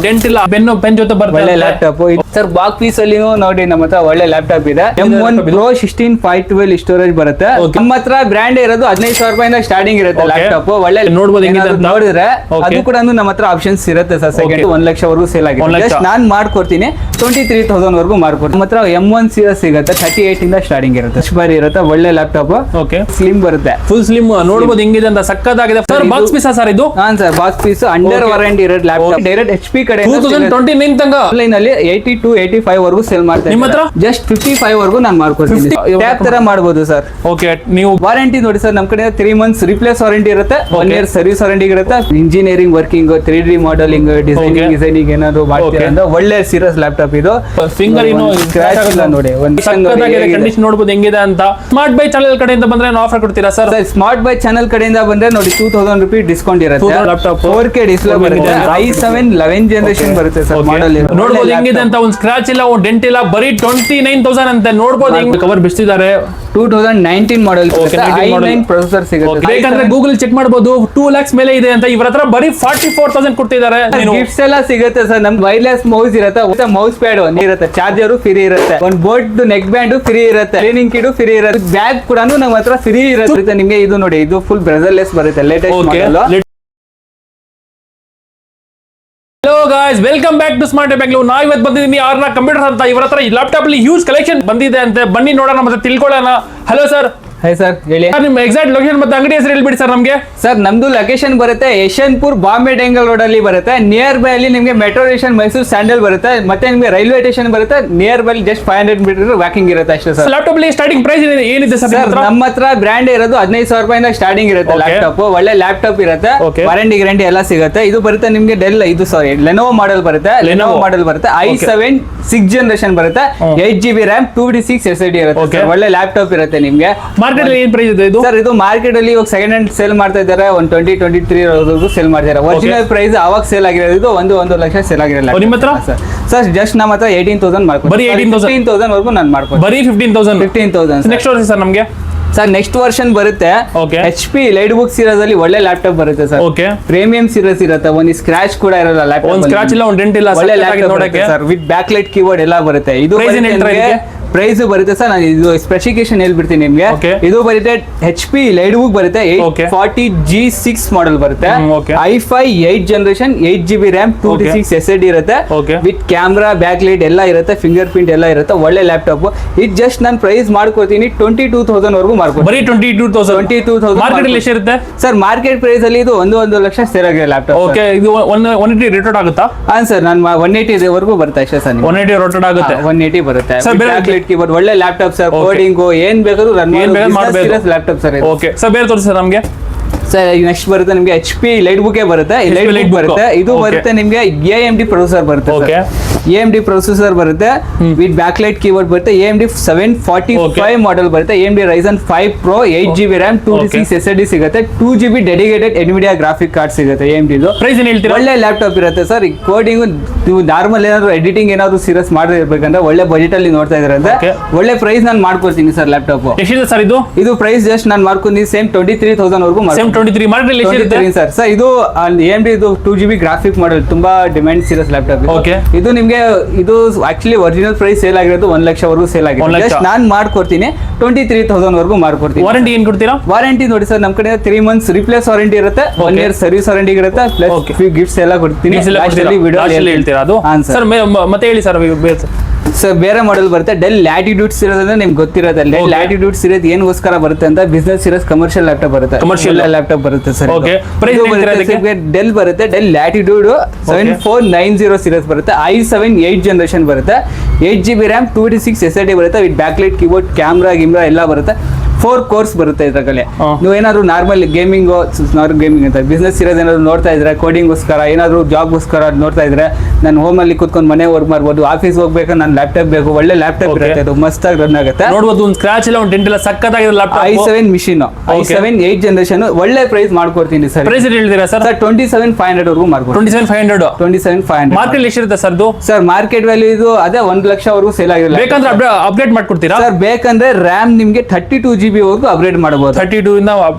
Dent ಇಲ್ಲ, pen ಜೊತೆ ಒಳ್ಳೆ ಲ್ಯಾಪ್ಟಾಪ್ ಸರ್. ಬಾಕ್ ಪೀಸ್ ಅಲ್ಲಿ ನೋಡಿ ನಮ್ಮ ಹತ್ರ ಒಳ್ಳೆ ಲ್ಯಾಪ್ಟಾಪ್ ಇದೆ. M1 Pro 16/512 ಸ್ಟೋರೇಜ್ ಬರುತ್ತೆ. ನಮ್ಮ ಹತ್ರ ಬ್ರ್ಯಾಂಡ್ ಇರೋದು 15,000 ರೂಪಾಯಿಂದ ಸ್ಟಾರ್ಟಿಂಗ್ ಇರುತ್ತೆ ಲ್ಯಾಪ್ಟಾಪ್. ಒಳ್ಳೆ ನೋಡ್ಬೋದು, ನೋಡಿದ್ರೆ ಅದು ಕೂಡ ನಮ್ಮ ಹತ್ರ ಆಪ್ಷನ್ಸ್ ಇರುತ್ತೆ ಸರ್. ಸೆಕೆಂಡ್ 1 ಲಕ್ಷವರೆಗೂ ಸೇಲ್ ಆಗಿದೆ. ನಾನು ಮಾಡ್ಕೊಡ್ತೀನಿ 23,000 ವರೆಗೂ ಮಾಡ್ಕೊಡ್ತೀನಿ. ನಮ್ಮ ಹತ್ರ M1 ಸೀರೀಸ್ ಸಿಗುತ್ತೆ, 38 ಇಂದ ಸ್ಟಾರ್ಟಿಂಗ್ ಇರುತ್ತೆ. ಬಾರಿ ಇರುತ್ತೆ, ಒಳ್ಳೆ ಲ್ಯಾಪ್ಟಾಪ್. ಸ್ಲಿಮ್ ಬರುತ್ತೆ, ಫುಲ್ ಸ್ಲಿಮ್. ನೋಡ್ಬೋದು ಹೆಂಗಿದೆ ಅಂತ, ಸಕ್ಕತ್ತಾಗಿದೆ ಸರ್. ಬಾಕ್ಸ್ ಪೀಸ್ ಸರ್ ಇದು? ಹಾ sir, box piece under warranty ಇರೋ ಲ್ಯಾಪ್ಟಾಪ್. ಡೈರೆಕ್ಟ್ HP ಕಡೆ 2029 ತನಕ ಆನ್ಲೈನ್ ಅಲ್ಲಿ 82-85 ವರೆಗೂ ಸೇಲ್ ಮಾಡ್ತಾರೆ. ನಿಮ್ಮ ಹತ್ರ ಜಸ್ಟ್ 55 ವರೆಗೂ ನಾನು ಮಾಡ್ಕೊಡ್ತೀನಿ. ಟ್ಯಾಬ್ ತರ ಮಾಡಬಹುದು ಸರ್. ಓಕೆ, ನೀವು ವಾರಂಟಿ ನೋಡಿ ಸರ್, ನಮ್ ಕಡೆ 3 ಮಂತ್ಸ್ ರಿಪ್ಲೇಸ್ ವಾರಂಟಿ ಇರುತ್ತೆ, 1 ಇಯರ್ ಸರ್ವಿಸ್ ವಾರಂಟಿ ಇರುತ್ತೆ. Engineering working, 3D modelling, designing ಏನಾದ್ರು ಮಾಡ್ತೀರಾ ಅಂದ್ರೆ ಒಳ್ಳೆ ಸೀರಿಯಸ್ ಲ್ಯಾಪ್ಟಾಪ್ ಇದು. ಫಿಂಗರ್ ಇನ್ನು ಸ್ಕ್ರಾಚ್ ಇಲ್ಲ ನೋಡಿ, ಕಂಡೀಷನ್ ನೋಡಬಹುದು ಹೆಂಗಿದೆ ಅಂತ. ಸ್ಮಾರ್ಟ್ ಬೈ ಚಾನೆಲ್ ಕಡೆಯಿಂದ ಬಂದ್ರೆ ಆಫರ್ ಕೊಡ್ತೀರಾ ಸರ್? ಸ್ಮಾರ್ಟ್ ಬೈ ಚಾನೆಲ್ ಕಡೆಯಿಂದ ಬಂದ್ರೆ ನೋಡಿ 2,000 ರೂಪಾಯಿ ಡಿಸ್ಕೌಂಟ್ ಇರುತ್ತೆ. ಲ್ಯಾಪ್ಟಾಪ್ 4K ಡಿಸ್ಪ್ಲೇ ಬರುತ್ತೆ, i7 11 ಜನರೇಷನ್ ಬರುತ್ತೆ ಸರ್. ಮಾಡೆಲ್ ನೋಡಬಹುದು ಹೆಂಗಿದೆ ಅಂತ. ಒಂದು ಸ್ಕ್ರಾಚ್ ಇಲ್ಲ, ಒಂದು ಡೆಂಟ್ ಇಲ್ಲ, ಬರೀ 29,000 ಅಂತ. ನೋಡಬಹುದು ಹೆಂಗ್ ಕವರ್ ಬಿಡಿಸಿದ್ದಾರೆ. 2019 ಮಾಡೆಲ್ i9 ಪ್ರೊಸೆಸರ್ ಸಿಗುತ್ತೆ. ಬೇಕಂದ್ರೆ ಗೂಗಲ್ ಚೆಕ್ ಮಾಡಬಹುದು, 2 lakhs ಮೇಲೆ ಇದೆ ಅಂತ. ಇವರ ಹತ್ರ ಬರೀ 44,000 ಕೊಡ್ತಿದ್ದಾರೆ. ಗಿಫ್ಟ್ಸ್ ಎಲ್ಲ ಸಿಗುತ್ತೆ ಸರ್. ನಮ್ ವೈರ್ಲೆಸ್ ಮೌಸ್ ಇರುತ್ತೆ, ಮೌಸ್ ಪ್ಯಾಡ್ ಇರುತ್ತೆ, ಚಾರ್ಜರ್ ಫ್ರೀ ಇರುತ್ತೆ, ಒಂದು ಬೋಟ್ ನೆಕ್ ಬ್ಯಾಂಡ್ ಫ್ರೀ ಇರುತ್ತೆ, ಕ್ಲೀನಿಂಗ್ ಕಿಟ್ ಫ್ರೀ ಇರುತ್ತೆ, ಬ್ಯಾಗ್ ಕೂಡ ನಮ್ಮ ಹತ್ರ ಫ್ರೀ ಇರುತ್ತೆ. ನಿಮಗೆ ಇದು ನೋಡಿ, ಇದು ಫುಲ್ ಬ್ರೆಸರ್ಲೆಸ್ ಬರುತ್ತೆ, latest model. Hello guys, welcome back to smart Bengaluru. ನಾವು ಇವತ್ತು ಬಂದಿದ್ದೀನಿ ಆರ್ನ ಕಂಪ್ಯೂಟರ್ ಅಂತ. ಇವರ ಹತ್ರ ಈ ಲ್ಯಾಪ್ಟಾಪ್ ಅಲ್ಲಿ ಹ್ಯೂಜ್ ಕಲೆಕ್ಷನ್ ಬಂದಿದೆ ಅಂತೆ. ಬನ್ನಿ ನೋಡೋಣ ಮತ್ತೆ ತಿಳ್ಕೊಳ್ಳೋಣ. Hello sir. ಹೈ ಸರ್, ಹೇಳಿ. ನಿಮ್ಮ ಎಕ್ಸಾಕ್ಟ್ ಲೊಕೇಶನ್ ಮತ್ತೆ ಅಂಗಡಿ ಹೆಸರು ಹೇಳ್ಬಿಡಿ ಸರ್ ನಮಗೆ. ಸರ್, ನಮ್ದು ಲೊಕೇಶನ್ ಬರುತ್ತೆ ಯಶವಂತಪುರ ಬಾಂಬೆ ಡೆಂಗಲ್ ರೋಡ್ ಅಲ್ಲಿ ಬರುತ್ತೆ. ನಿಯರ್ ಬೈ ಅಲ್ಲಿ ನಿಮಗೆ ಮೆಟ್ರೋ ಸ್ಟೇಷನ್ ಮೈಸೂರು ಸ್ಯಾಂಡಲ್ ಬರುತ್ತೆ, ಮತ್ತೆ ನಿಮಗೆ ರೈಲ್ವೆ ಸ್ಟೇಷನ್ ಬರುತ್ತೆ. Nearby just 500 metre walking ಇರುತ್ತೆ ಅಷ್ಟೇ ಸರ್. ಲ್ಯಾಪ್ಟಾಪ್ ಅಲ್ಲಿ ಸ್ಟಾರ್ಟಿಂಗ್ ಪ್ರೈಸ್ ಏನಿದೆ ಸರ್? ನಮ್ಮ ಹತ್ರ ಬ್ರ್ಯಾಂಡ್ ಇರೋದು 15,000 ರೂಪಾಯಿಂದ ಸ್ಟಾರ್ಟಿಂಗ್ ಇರುತ್ತೆ ಲ್ಯಾಪ್ಟಾಪ್. ಒಳ್ಳೆ ಲ್ಯಾಪ್ಟಾಪ್ ಇರುತ್ತೆ, ವಾರಂಟಿ ಗ್ಯಾರಂಟಿ ಎಲ್ಲ ಸಿಗುತ್ತೆ. ಇದು ಬರುತ್ತೆ ನಿಮಗೆ ಡೆಲ್, ಇದು ಸಾರಿ ಲೆನೋವೋ ಮಾಡೆಲ್ ಬರುತ್ತೆ. ಲೆನೋವೋ ಮಾಡೆಲ್ ಬರುತ್ತೆ, i7 6th ಜನರೇಷನ್ ಬರುತ್ತೆ, 8GB RAM 256 SSD ಇರುತ್ತೆ. ಒಳ್ಳೆ ಲ್ಯಾಪ್ಟಾಪ್ ಇರುತ್ತೆ ನಿಮಗೆ. ಮಾರ್ಕೆಟ್ ಅಲ್ಲಿ ಏನ್ ಪ್ರೈಸ್ ಇದೆ ಸರ್? ಇದು ಮಾರ್ಕೆಟ್ ಅಲ್ಲಿ ಇವಾಗ ಸೆಕೆಂಡ್ ಹ್ಯಾಂಡ್ ಸೇಲ್ ಮಾಡ್ತಾ ಇದ್ದಾರೆ, 120-23 ಸೇಲ್ ಮಾಡ್ತಾರೆ. ಒರಿಜಿನಲ್ ಪ್ರೈಸ್ ಅವಾಗ ಸೇಲ್ ಆಗಿರೋದು 1 ಲಕ್ಷ ಸೇಲ್ ಆಗಿರಲ್ಲ. ನಿಮ್ಮ ಹತ್ರ ಸರ್ ಜಸ್ಟ್ ನಮ್ಮ ಹತ್ರ 18,000 ಮಾಡ್ಕೊಂಡು, ಬರೀ 18,000 ವರೆಗೂ ನಾನು ಮಾಡ್ಕೊಂಡು, ಬರೀ 15,000. ನೆಕ್ಸ್ಟ್ ವರ್ಷ ಸರ್ ನಮಗೆ ಸರ್ ನೆಕ್ಸ್ಟ್ ವರ್ಷನ್ ಬರುತ್ತೆ HP ಲೈಟ್ ಬುಕ್ ಸೀರೀಸ್ ಅಲ್ಲಿ ಒಳ್ಳೆ ಲ್ಯಾಪ್ಟಾಪ್ ಬರುತ್ತೆ ಸರ್. ಪ್ರೀಮಿಯಂ ಸೀರೀಸ್ ಇರುತ್ತೆ, ಒಂದು ಸ್ಕ್ರಾಚ್ ಕೂಡ ಇರಲ್ಲ ಲ್ಯಾಪ್ಟಾಪ್. ಒಂದು ಸ್ಕ್ರಾಚ್ ಇಲ್ಲ, ಒಂದು ಡೆಂಟ್ ಇಲ್ಲ, ಒಳ್ಳೆ ಲ್ಯಾಪ್ಟಾಪ್ ನೋಡಕ್ಕೆ sir. With back light keyboard ಎಲ್ಲ ಬರುತ್ತೆ. ಇದು ಪ್ರೈಸ್ ಬರುತ್ತೆ ಸರ್, ನಾನು ಇದು ಸ್ಪೆಸಿಫಿಕೇಶನ್ ಹೇಳ್ಬಿಡ್ತೀನಿ ನಿಮ್ಗೆ. ಇದು ಬರುತ್ತೆ HP ಲೈಟ್ ಬುಕ್ ಬರುತ್ತೆ, 840G6 ಮಾಡೆಲ್ ಬರುತ್ತೆ, i5 8th generation, 8GB RAM 256 SSD ಇರುತ್ತೆ, ವಿತ್ ಕ್ಯಾಮ್ರಾ ಬ್ಯಾಕ್ ಲೈಟ್ ಎಲ್ಲ ಇರುತ್ತೆ, ಫಿಂಗರ್ ಪ್ರಿಂಟ್ ಎಲ್ಲ ಇರುತ್ತೆ. ಒಳ್ಳೆ ಲ್ಯಾಪ್ಟಾಪ್. ಇದು ಜಸ್ಟ್ ನಾನು ಪ್ರೈಸ್ ಮಾಡ್ಕೊಡ್ತೀನಿ 22,000 ವರೆಗೂ ಮಾಡ್ಕೊಡ್ತೀನಿ. ಬರೀ 22,000 ಮಾರ್ಕೆಟ್ ಅಲ್ಲಿ ಎಷ್ಟು ಇರುತ್ತೆ ಸರ್? ಮಾರ್ಕೆಟ್ ಪ್ರೈಸ್ ಅಲ್ಲಿ ಇದು 1 ಲಕ್ಷ ಸೇಲ್ ಆಗಿದೆ ಲ್ಯಾಪ್ಟಾಪ್. ಓಕೆ, ಇದು 180 ರೋಟೇಟ್ ಆಗುತ್ತಾ? ಹಾ ಸರ್, ನಾನು 180 ವರೆಗೂ ಬರುತ್ತೆ ಅಷ್ಟೇ ಸರ್. 180 ರೋಟೇಟ್ ಆಗುತ್ತೆ, 180 ಬರುತ್ತೆ. ಕೀಬೋರ್ಡ್ ಒಳ್ಳೆ ಲ್ಯಾಪ್ಟಾಪ್ ಸರ್. ಕೋಡಿಂಗ್ ಏನ್ ಬೇಕಾದ್ರೂ ರನ್ ಮಾಡಬಹುದು ಲ್ಯಾಪ್ಟಾಪ್ ಸರ್. ಓಕೆ ಸರ್, ಬೇರೆ ತೋರಿಸಿ ಸರ್ ನಮಗೆ. ಸರ್ ನೆಕ್ಸ್ಟ್ ಬರುತ್ತೆ ನಿಮಗೆ HP ಲೈಟ್ ಬುಕ್ ಬರುತ್ತೆ, ಲೈಟ್ ಬರುತ್ತೆ. ಇದು ಬರುತ್ತೆ ನಿಮಗೆ AMD ಪ್ರೊಸೆಸರ್ ಬರುತ್ತೆ, AMD ಪ್ರೊಸೆಸರ್ ಬರುತ್ತೆ, ವಿತ್ ಬ್ಯಾಕ್ ಲೈಟ್ ಕೀಬೋರ್ಡ್ ಬರುತ್ತೆ. AMD 745 ಮಾಡೆಲ್ ಬರುತ್ತೆ, AMD Ryzen 5 Pro 8GB RAM 256 SSD ಸಿಗುತ್ತೆ, 2GB dedicated NVIDIA graphic card ಸಿಗುತ್ತೆ. AMD ಪ್ರೈಸ್ ಏನು ಹೇಳ್ತೀರಾ? ಒಳ್ಳೆ ಲ್ಯಾಪ್ಟಾಪ್ ಇರುತ್ತೆ ಸರ್. ಕೋಡಿಂಗ್ ನೀವು ನಾರ್ಮಲ್ ಏನಾದ್ರು ಎಡಿಟಿಂಗ್ ಏನಾದ್ರು ಸೀರಿಯಸ್ ಮಾಡಿರ್ಬೇಕಂದ್ರೆ ಒಳ್ಳೆ ಬಜೆಟ್ ಅಲ್ಲಿ ನೋಡ್ತಾ ಇದಾರೆ ಅಂದ್ರೆ ಒಳ್ಳೆ ಪ್ರೈಸ್ ನಾನು ಮಾಡ್ಕೊಡ್ತೀನಿ ಸರ್. ಲ್ಯಾಪ್ಟಾಪ್ ಎಷ್ಟಿದೆ ಸರ್ ಇದು? ಇದು ಪ್ರೈಸ್ ಜಸ್ಟ್ ನಾನು ಮಾಡ್ಕೊಂಡಿದ್ದೀನಿ ಸೇಮ್ 23,000 ವರೆಗೂ ಮಾಡ್ತೀನಿ. 23 ಮಾರ್ಕೆಟ್ ಅಲ್ಲಿ ಸರ್. ಸರ್ ಇದು AMD ಇದು 2GB ಗ್ರಾಫಿಕ್ ಮಾಡೆಲ್, ತುಂಬಾ ಡಿಮ್ಯಾಂಡ್ ಸೀರಿಯಸ್ ಲ್ಯಾಪ್ಟಾಪ್. ಇದು ನಿಮ್ಗೆ ಇದು ಆಕ್ಚುಲಿ ಒರಿಜಿನಲ್ ಪ್ರೈಸ್ ಸೇಲ್ ಆಗಿರೋದು 1 ಲಕ್ಷ ವರೆಗೂ ಸೇಲ್ ಆಗಿದೆ. ಜಸ್ಟ್ ನಾನು ಮಾಡ್ಕೊಡ್ತೀನಿ 23,000 ವರೆಗೂ ಮಾಡ್ಕೊಡ್ತೀನಿ. ವಾರಂಟಿ ಏನ್ ಕೊಡ್ತೀರಾ? ವಾರಂಟಿ ನೋಡಿ ಸರ್, ನಮ್ ಕಡೆ 3 ಮಂತ್ಸ್ ರಿಪ್ಲೇಸ್ ವಾರಂಟಿ ಇರುತ್ತೆ, 1 ಇಯರ್ ಸರ್ವಿಸ್ ವಾರಂಟಿ ಇರುತ್ತೆ, ಪ್ಲಸ್ ಫ್ರೀ ಗಿಫ್ಟ್ಸ್ ಎಲ್ಲ ಕೊಡ್ತೀನಿ. ಹೇಳ್ತೀರಾ ಅದು? ಸರ್ ಮತ್ತೆ ಹೇಳಿ ಸರ್. ಸರ್ ಬೇರೆ ಮಾಡೆಲ್ ಬರುತ್ತೆ, ಡೆಲ್ ಲ್ಯಾಟಿಟ್ಯೂಡ್ ಸೀರೀಸ್ ಅಂದ್ರೆ ನಿಮ್ಗೆ ಗೊತ್ತಿರುತ್ತೆ. ಡೆಲ್ ಲ್ಯಾಟಿಟ್ಯೂಡ್ ಸೀರೀಸ್ ಏನ್ಗೋಸ್ಕರ ಬರುತ್ತೆ ಅಂತ, ಬಿಸ್ನೆಸ್ ಸೀರೀಸ್ ಕಮರ್ಷಿಯಲ್ ಲ್ಯಾಪ್ಟಾಪ್ ಬರುತ್ತೆ, ಕಮರ್ಷಿಯಲ್ ಲ್ಯಾಪ್ಟಾಪ್ ಬರುತ್ತೆ ಸರ್. ಡೆಲ್ ಬರುತ್ತೆ, ಡೆಲ್ ಲ್ಯಾಟಿಟ್ಯೂಡ್ 7490 ಸೀರೀಸ್ ಬರುತ್ತೆ, i7 8th ಜನರೇಷನ್ ಬರುತ್ತೆ, 8GB RAM 256 SSD ಬರುತ್ತೆ, with back light keyboard, camera ಗಿಮ್ರಾ ಎಲ್ಲ ಬರುತ್ತೆ. 4 ಕೋರ್ಸ್ ಬರುತ್ತೆ ಇದ್ರಲ್ಲಿ. ನೀವು ಏನಾದ್ರು ನಾರ್ಮಲ್ ಗೇಮಿಂಗ್ ಅಂತ ಬಿಸ್ನೆಸ್ ಸೀರೀಸ್ ಏನಾದ್ರು ನೋಡ್ತಾ ಇದ್ರೆ, ಕೋಡಿಂಗ್ಗೋಸ್ಕರ ಏನಾದ್ರು ಜಾಬ್ಗೋಸ್ಕರ ನೋಡ್ತಾ ಇದ್ರೆ, ನಾನು ಹೋಮ್ ಅಲ್ಲಿ ಕುತ್ಕೊಂಡು ಮನೆ ವರ್ಕ್ ಮಾಡ್ಬೋದು, ಆಫೀಸ್ ಹೋಗ್ಬೇಕು, ನಾನು ಲ್ಯಾಪ್ಟಾಪ್ ಬೇಕು, ಒಳ್ಳೆ ಲ್ಯಾಪ್ಟಾಪ್ ಇರುತ್ತೆ, ಅದು ಮಸ್ತ್ ಆಗಿ ರನ್ ಆಗುತ್ತೆ. ನೋಡ್ಬೋದು, ಒಂದು ಸ್ಕ್ರಾಚ್ ಇಲ್ಲ, ಒಂದು ಡೆಂಟ್ ಇಲ್ಲ, ಸಕ್ಕತ್ತಾಗಿದೆ laptop. i7 machine, i7 8th generation, ಒಳ್ಳೆ ಪ್ರೈಸ್ ಮಾಡ್ಕೊಡ್ತೀನಿ ಸರ್. ಪ್ರೈಸ್ ಹೇಳ್ತೀರಾ ಸರ್? 27,500 ವರೆಗೂ ಮಾಡ್ಕೊಡ್ತೀನಿ. 27,500 ಮಾರ್ಕೆಟ್ ಎಷ್ಟಿರುತ್ತೆ ಸರ್? ಸರ್ ಮಾರ್ಕೆಟ್ ವ್ಯಾಲ್ಯೂ ಇದು ಅದೇ 1 ಲಕ್ಷ ವರೆಗೂ ಸೇಲ್ ಆಗಿರಲ್ಲ. ಬೇಕಂದ್ರೆ ಅಪ್ಡೇಟ್ ಮಾಡ್ಕೊಡ್ತೀರಾ ಸರ್? ಬೇಕಂದ್ರೆ RAM ನಿಮ್ಗೆ 32GB GB ವರೆಗೂ ಅಪ್ಗ್ರೇಡ್ ಮಾಡಬಹುದು. 32 ಇಂದ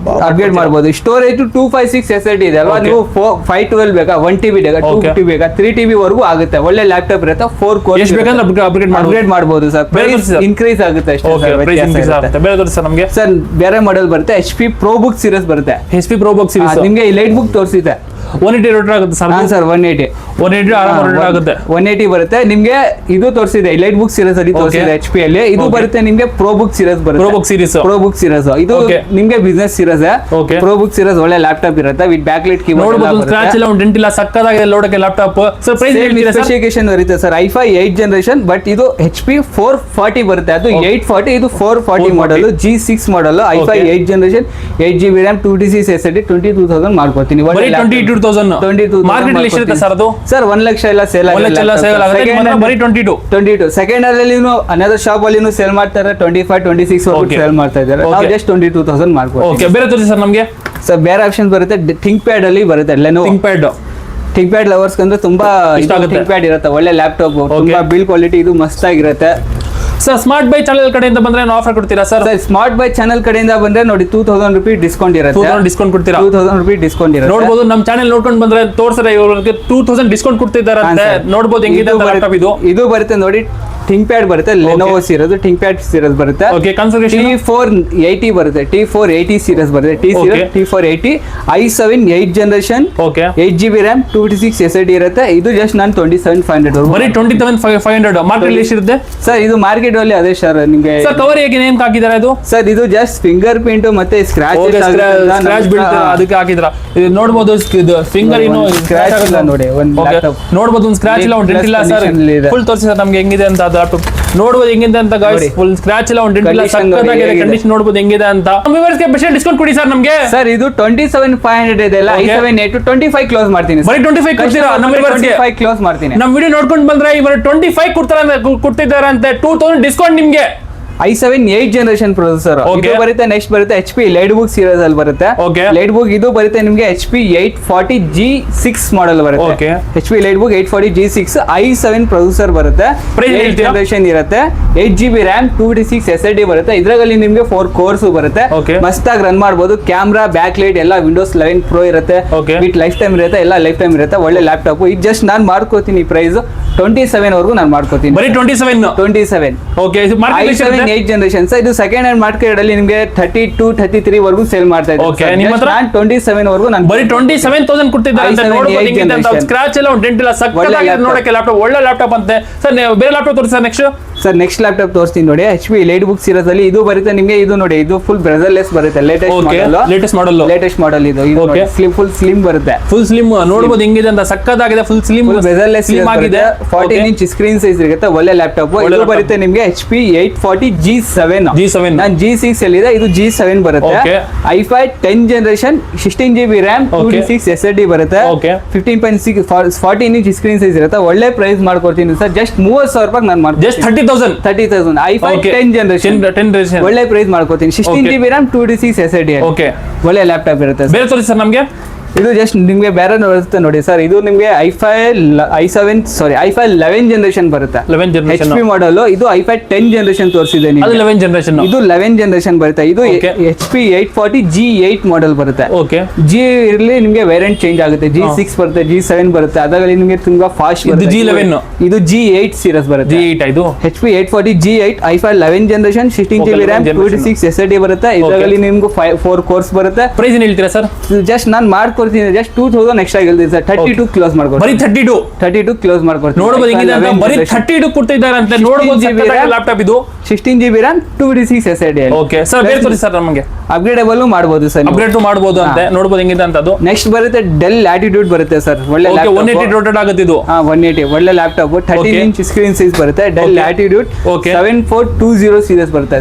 ಅಪ್ಗ್ರೇಡ್ ಮಾಡಬಹುದು. ಸ್ಟೋರೇಜ್ 256 SSD ಇದೆ ಅಲ್ವಾ, ನೀವು 512 ಬೇಕಾ, 1 TB ಬೇಕಾ, 250 ಬೇಕಾ, 3 TB ವರೆಗೂ ಆಗುತ್ತೆ. ಒಳ್ಳೆ ಲ್ಯಾಪ್ಟಾಪ್ ಇರುತ್ತೆ. 4 ಕೋರ್ ಎಷ್ಟು ಬೇಕಂದ್ರೆ ಅಪ್ಗ್ರೇಡ್ ಮಾಡಬಹುದು ಸರ್. ಪ್ರೈಸ್ ಇನ್ಕ್ರೀಸ್ ಆಗುತ್ತೆ ಅಷ್ಟೇ ಸರ್. ಬೇರೆ ತೋರಿಸಿ ಸರ್ ನಮಗೆ. ಸರ್ ಬೇರೆ ಮಾಡೆಲ್ ಬರುತ್ತೆ, HP ProBook ಸೀರೀಸ್ ಬರುತ್ತೆ. HP ProBook ಸೀರೀಸ್ ನಿಮಗೆ ಈ ಲೈಟ್ ಬುಕ್ ತೋರಿಸಿದೆ. 180 ರೋಟರ್ ಆಗುತ್ತೆ ಸರ್. ಹಾಂ ಸರ್, 180 ಆರಾಮ ರೋಟರ್ ಆಗುತ್ತೆ. 180 ಬರುತ್ತೆ ನಿಮ್ಗೆ. ಇದು ತೋರಿಸಿದೆ ಲೈಟ್ ಬುಕ್ ಸೀರೀಸ್ ಅಲ್ಲಿ ತೋರಿಸಿದೆ HP ಅಲ್ಲಿ. ಇದು ಬರುತ್ತೆ ನಿಮ್ಗೆ ProBook ಸೀರೀಸ್ ಬರುತ್ತೆ. ProBook ಸೀರೀಸ್ ಇದು ನಿಮ್ಗೆ ಬಿಸಿನೆಸ್ ಸೀರೀಸ್. ProBook ಸೀರೀಸ್ ಒಳ್ಳೆ ಲ್ಯಾಪ್ಟಾಪ್ ಇರುತ್ತೆ ವಿತ್ ಬ್ಯಾಕ್ಲೈಟ್ ಕೀಬೋರ್ಡ್. ನೋಡಬಹುದು, ಸ್ಕ್ರಾಚ್ ಇಲ್ಲ, ಡೆಂಟ್ ಇಲ್ಲ, ಸಕ್ಕತ್ತಾಗಿದೆ ನೋಡಕ್ಕೆ ಲ್ಯಾಪ್ಟಾಪ್. ಸರ್ ಪ್ರೈಸ್ ಹೇಳ್ತೀರಾ ಸರ್? ಸ್ಪೆಸಿಫಿಕೇಶನ್ ಬರುತ್ತೆ sir. i5 8th generation, but ಇದು HP 440 ಬರುತ್ತೆ. ಅದು 840, ಇದು 440 model, G6 model, i5 8th generation, 8GB RAM, 256 SSD, 22,000 ಮಾಡ್ಕೊತೀನಿ. 22,000 ಮಾರ್ಕೆಟ್ ಅಲ್ಲಿ ಎಷ್ಟಿರುತ್ತೆ ಸರ್ ಅದು? ಸರ್ 1 ಲಕ್ಷ ಎಲ್ಲ ಸೇಲ್ ಆಗುತ್ತೆ. ಬರೀ 22 ಸೆಕೆಂಡ್ ಅಲ್ಲಿ ಅನದರ್ ಶಾಪ್ ಅಲ್ಲಿ ಸೇಲ್ ಮಾಡ್ತಾರೆ. 25, 26 ವರೆಗೂ ಸೇಲ್ ಮಾಡ್ತಾ ಇದ್ದಾರೆ. ನಾವು ಜಸ್ಟ್ 22,000 ಮಾಡ್ಕೊತೀವಿ. ಓಕೆ, ಬೇರೆ ತೋರಿಸಿ ಸರ್ ನಮಗೆ. ಸರ್ ಬೇರೆ ಆಪ್ಷನ್ ಬರುತ್ತೆ. ಥಿಂಕ್ ಪ್ಯಾಡ್ ಅಲ್ಲಿ ಬರುತ್ತೆ. ಥಿಂಕ್ ಪ್ಯಾಡ್ ಲವರ್ಸ್ ಅಂದ್ರೆ ತುಂಬಾ ಥಿಂಕ್ ಪ್ಯಾಡ್ ಇರುತ್ತೆ. ಒಳ್ಳೆ ಲ್ಯಾಪ್ಟಾಪ್, ತುಂಬಾ ಬಿಲ್ಡ್ ಕ್ವಾಲಿಟಿ, ಇದು ಮಸ್ತ್ ಆಗಿರುತ್ತೆ. ಸರ್ ಸ್ಮಾರ್ಟ್ ಬೈ ಚಾನೆಲ್ ಕಡೆಯಿಂದ ಬಂದ್ರೆ ಆಫರ್ ಕೊಡ್ತೀರಾ ಸರ್? ಸ್ಮಾರ್ಟ್ ಬೈ ಚಾನೆಲ್ ಕಡೆಯಿಂದ ಬಂದ್ರೆ ನೋಡಿ 2,000 ರೂಪಾಯಿ ಡಿಸ್ಕೌಂಟ್ ಇರುತ್ತೆ. 2,000 ಡಿಸ್ಕೌಂಟ್ ಕೊಡ್ತೀರಾ? 2,000 ರೂಪಾಯಿ ಡಿಸ್ಕೌಂಟ್ ಇರುತ್ತೆ. ನೋಡಬಹುದು, ನಮ್ಮ ಚಾನೆಲ್ ನೋಡ್ಕೊಂಡು ಬಂದ್ರೆ ತೋರ್ಸರೆ ಇವ್ರಿಗೆ 2,000 ಡಿಸ್ಕೌಂಟ್ ಕೊಡ್ತಿದ್ದಾರೆ ಅಂತ. ನೋಡಬಹುದು ಹೆಂಗಿದೆ ಲ್ಯಾಪ್ಟಾಪ್ ಇದು. ಇದು ಬರುತ್ತೆ ನೋಡಿ, ಥಿಂಕ್ ಪ್ಯಾಡ್ ಬರುತ್ತೆ. Lenovo series think pad series ಬರುತ್ತೆ. ಓಕೆ, ಕಾನ್ಫಿಗರೇಷನ್ T480 ಬರುತ್ತೆ. T480 ಸೀರೀಸ್ ಬರುತ್ತೆ. T480 i7 8th generation, 8GB RAM, 256 SSD ಇರುತ್ತೆ. ಇದು ಜಸ್ಟ್ ನಾನು 27,500 ಬರೀ 27,500 ಮಾರ್ಕೆಟ್ ಎಷ್ಟಿರುತ್ತೆ ಸರ್? ಇದು ಮಾರ್ಕೆಟ್ ಅಲ್ಲಿ ಅದೇ ಸರ್. ನಿಮಗೆ ಸರ್ ಕವರ್ ಹೇಗೆ ನೇಮ್ ಹಾಕಿದ್ದಾರೆ ಇದು? ಸರ್ ಇದು ಜಸ್ಟ್ ಫಿಂಗರ್ ಪ್ರಿಂಟ್ ಮತ್ತೆ ಸ್ಕ್ರಾಚ್ ಬೀಳ್ತಾರೆ ಅದಕ್ಕೆ ಹಾಕಿದ್ರ. ಇದು ನೋಡಬಹುದು, ಫಿಂಗರ್ ಇನ್ನು ಸ್ಕ್ರಾಚ್ ಇಲ್ಲ ನೋಡಿ. ನೋಡಬಹುದು, ಒಂದು ಸ್ಕ್ರಾಚ್ ಇಲ್ಲ, ಒಂದು ಡೆಂಟ್ ಇಲ್ಲ ಸರ್. ಫುಲ್ ತೋರಿಸಿ ಸರ್ ನಮ್ಗೆ ಹೆಂಗಿದೆ ಅಂತ. ಲ್ಯಾಪ್ಟಾಪ್ ನೋಡಬಹುದು ಹೆಂಗಿದೆ ಅಂತ ಗಾಯ್ಸ್. ಫುಲ್ ಸ್ಕ್ರಾಚ್ ಇಲ್ಲ, ಒಂದು ಡೆಂಟ್ ಇಲ್ಲ, ಸಕ್ಕತ್ತಾಗಿದೆ ಕಂಡೀಷನ್. ನೋಡಬಹುದು ಹೆಂಗಿದೆ ಅಂತ. ವ್ಯೂವರ್ಸ್ಗೆ ಸ್ಪೆಷಲ್ ಡಿಸ್ಕೌಂಟ್ ಕೊಡಿ ಸರ್ ನಮಗೆ. ಸರ್ ಇದು 27,500 ಇದೆ ಅಲ್ಲ, i7 8 25 ಕ್ಲೋಸ್ ಮಾಡ್ತೀನಿ. ಬರೀ 25 ಕೊಡ್ತೀರಾ? ನಮ್ಮ ವ್ಯೂವರ್ಸ್ಗೆ 25 ಕ್ಲೋಸ್ ಮಾಡ್ತೀನಿ. ನಮ್ಮ ವಿಡಿಯೋ ನೋಡ್ಕೊಂಡು ಬಂದ್ರೆ ಇವರು 25 ಕೊಡ್ತಿದ್ದಾರೆ ಅಂತ. 2,000 ಡಿಸ್ಕೌಂಟ್ ನಿಮ್ಗೆ. i7 8th ಜನರೇಷನ್ ಪ್ರೊಸೆಸರ್ ಇದು ಬರುತ್ತೆ. ನೆಕ್ಸ್ಟ್ ಬರುತ್ತೆ HP ಲೈಟ್ ಬುಕ್ ಸೀರೀಸ್ ಅಲ್ಲಿ ಬರುತ್ತೆ. ಲೈಟ್ ಬುಕ್ ಇದು ಬರುತ್ತೆ ನಿಮಗೆ HP 840 G6 ಮಾಡೆಲ್ ಬರುತ್ತೆ. HP light book 840 G6 i7 processor ಬರುತ್ತೆ. 8th ಜನರೇಷನ್ ಇರುತ್ತೆ. 8GB RAM, 256 SSD ಬರುತ್ತೆ. ಇದರಲ್ಲಿ ನಿಮಗೆ 4 ಕೋರ್ಸ್ ಬರುತ್ತೆ. ಮಸ್ತಾಗಿ ರನ್ ಮಾಡಬಹುದು. ಕ್ಯಾಮ್ರಾ, ಬ್ಯಾಕ್ ಲೈಟ್ ಎಲ್ಲ Windows 11 Pro ಇರುತ್ತೆ. ವಿತ್ ಲೈಫ್ ಟೈಮ್ ಇರುತ್ತೆ, ಎಲ್ಲ ಲೈಫ್ ಟೈಮ್ ಇರುತ್ತೆ. ಒಳ್ಳೆ ಲ್ಯಾಪ್ಟಾಪ್. ಇದು ಜಸ್ಟ್ ನಾನು ಮಾಡ್ಕೋತೀನಿ ಪ್ರೈಸ್ 27 ವರೆಗೂ ನಾನು ಮಾಡ್ಕೋತೀನಿ. ಬರೀ 27. ಓಕೆ, ಇದು ಮಾರ್ಕೆಟ್ 8th ಜನರೇಷನ್ ಸರ್. ಇದು ಸೆಕೆಂಡ್ ಹ್ಯಾಂಡ್ ಮಾರ್ಕೆಟ್ ಅಲ್ಲಿ ನಿಮಗೆ 32, 33 ವರೆಗೂ ಸೇಲ್ ಮಾಡ್ತಾ ಇದ್ದಾರೆ. ಓಕೆ, ನಿಮ್ಮ ಹತ್ರ 27 ವರೆಗೂ ನಾನು ಬರೀ 27,000 ಕೊಡ್ತಿದ್ದಾರೆ ಅಂತ. ನೋಡಬಹುದು ಹೆಂಗಿದೆ ಅಂತ. ಸ್ಕ್ರಾಚ್ ಇಲ್ಲ, ಒಂದು ಡೆಂಟ್ ಇಲ್ಲ, ಸಕ್ಕತ್ತಾಗಿದೆ ನೋಡಕ್ಕೆ ಲ್ಯಾಪ್ಟಾಪ್. ಒಳ್ಳೆ ಲ್ಯಾಪ್ಟಾಪ್ ಅಂತೆ ಸರ್. ಬೇರೆ ಲ್ಯಾಪ್ಟಾಪ್ ತೋರಿಸಿ sir next. Sir next laptop ತೋರಿಸ್ತೀನಿ ನೋಡಿ. HP ಲೈಟ್ ಬುಕ್ ಸೀರೀಸ್ ಅಲ್ಲಿ ಇದು ಬರುತ್ತೆ ನಿಮಗೆ. ಇದು ನೋಡಿ, ಇದು ಫುಲ್ ಬ್ರೆಸರ್ಲೆಸ್ ಬರುತ್ತೆ. ಲೇಟೆಸ್ಟ್ ಮಾಡೆಲ್ ಇದು. ಫುಲ್ ಸ್ಲಿಮ್ ಬರುತ್ತೆ. ಫುಲ್ ಸ್ಲಿಮ್ ನೋಡಬಹುದು ಹೆಂಗಿದೆ ಅಂತ. ಸಕ್ಕತ್ತಾಗಿದೆ, ಫುಲ್ ಸ್ಲಿಮ್ ಬ್ರೆಸರ್ಲೆಸ್ ಆಗಿದೆ. 14 ಇಂಚ್ ಸ್ಕ್ರೀನ್ ಸೈಜ್ ಇರುತ್ತೆ. ಒಳ್ಳೆ ಲ್ಯಾಪ್ಟಾಪ್. ಇದು ಬರುತ್ತೆ ನಿಮಗೆ HP 840 G7. ನಾನು G6 ಅಲ್ಲಿ ಇದೆ, ಇದು G7 ಬರುತ್ತೆ. i5 10th generation, 16GB RAM, 256 SSD ಬರುತ್ತೆ. 15.6 14 ಇಂಚ್ ಸ್ಕ್ರೀನ್ ಸೈಜ್ ಇರುತ್ತೆ. ಒಳ್ಳೆ ಪ್ರೈಸ್ ಮಾಡ್ಕೊಡ್ತೀನಿ ಸರ್. ಜಸ್ಟ್ 30,000 ರೂಪಾಯಿ ನಾನು ಮಾಡ್ತೀನಿ. ಜಸ್ಟ್ 30,000 i5 10th ಜನರೇಷನ್ ಒಳ್ಳೆ ಪ್ರೈಸ್ ಮಾಡ್ಕೊತೀನಿ. 16GB RAM, 256 SSD. ಒಳ್ಳೆ ಲ್ಯಾಪ್ಟಾಪ್ ಇರುತ್ತೆ. ಬೇರೆ ತೋರಿಸಿ ಸರ್ ನಮಗೆ. ಇದು ಜಸ್ಟ್ ನಿಮಗೆ ಬೇರೆ ಬರುತ್ತೆ ನೋಡಿ ಸರ್. ಇದು ನಿಮಗೆ i5 11th ಜನರೇಷನ್ ಬರುತ್ತೆ. HP model. ಇದು i5 10th ಜನರೇಷನ್ ತೋರಿಸಿದೆ. ಇದು 11th ಜನರೇಷನ್ ಬರುತ್ತೆ. ಇದು HP 840 G8 ಮಾಡೆಲ್ ಬರುತ್ತೆ. G ಇರಲಿ ನಿಮಗೆ ವೇರಿಯಂಟ್ ಚೇಂಜ್ ಆಗುತ್ತೆ. G6 ಬರುತ್ತೆ, G7 ಬರುತ್ತೆ. ಅದರಲ್ಲಿ ನಿಮಗೆ ತುಂಬಾ ಫಾಸ್ಟ್ ಬರುತ್ತೆ. ಇದು G8 ಸೀರೀಸ್ ಬರುತ್ತೆ. HP 840 G8 i5 11th generation, 16GB RAM, 256 SSD ಬರುತ್ತೆ. ಇದರಲ್ಲಿ ನಿಮ್ಗೆ 4 ಕೋರ್ಸ್ ಬರುತ್ತೆ. ಪ್ರೈಸ್ ಏನು ಹೇಳ್ತೀರಾ ಸರ್? ಜಸ್ಟ್ ನಾನು ಮಾಡ್ಕೊಡ್ತೀನಿ. ಜಸ್ಟ್ 2,000 ಎಕ್ಸ್ಟ್ರಾ ಗೆಲ್ತೀನಿ ಸರ್. 32 ಕ್ಲೋಸ್ ಮಾಡ್ಕೊಡ್ತೀನಿ. ಬರೀ 32 ಕ್ಲೋಸ್ ಮಾಡ್ಕೊಡ್ತೀನಿ. ನೋಡಬಹುದು ಹೆಂಗಿದೆ ಅಂತ. ಬರೀ 32 ಕೊಡ್ತಿದ್ದಾರೆ ಅಂತ. ನೋಡಬಹುದು ಲ್ಯಾಪ್ಟಾಪ್ ಇದು. 16GB RAM, 256 SSD. Okay sir, ಬೇರೆ ತೋರಿಸಿ ಸರ್ ನಮಗೆ. ಅಪ್ಗ್ರೇಡೇಬಲ್ ಮಾಡಬಹುದು ಸರ್. ಅಪ್ಗ್ರೇಡ್ ಮಾಡಬಹುದು ಅಂತ. ನೋಡಬಹುದು ಹೆಂಗಿದೆ ಅಂತ. ಅದು ನೆಕ್ಸ್ಟ್ ಬರುತ್ತೆ Dell Latitude ಬರುತ್ತೆ ಸರ್. ಒಳ್ಳೆ ಲ್ಯಾಪ್ಟಾಪ್. 180 ರೋಟೇಟ್ ಆಗುತ್ತೆ ಇದು. 180 ಒಳ್ಳೆ ಲ್ಯಾಪ್ಟಾಪ್. 13 ಇಂಚ್ ಸ್ಕ್ರೀನ್ ಸೈಜ್ ಬರುತ್ತೆ. Dell Latitude 7420 ಸೀರೀಸ್ ಬರುತ್ತೆ.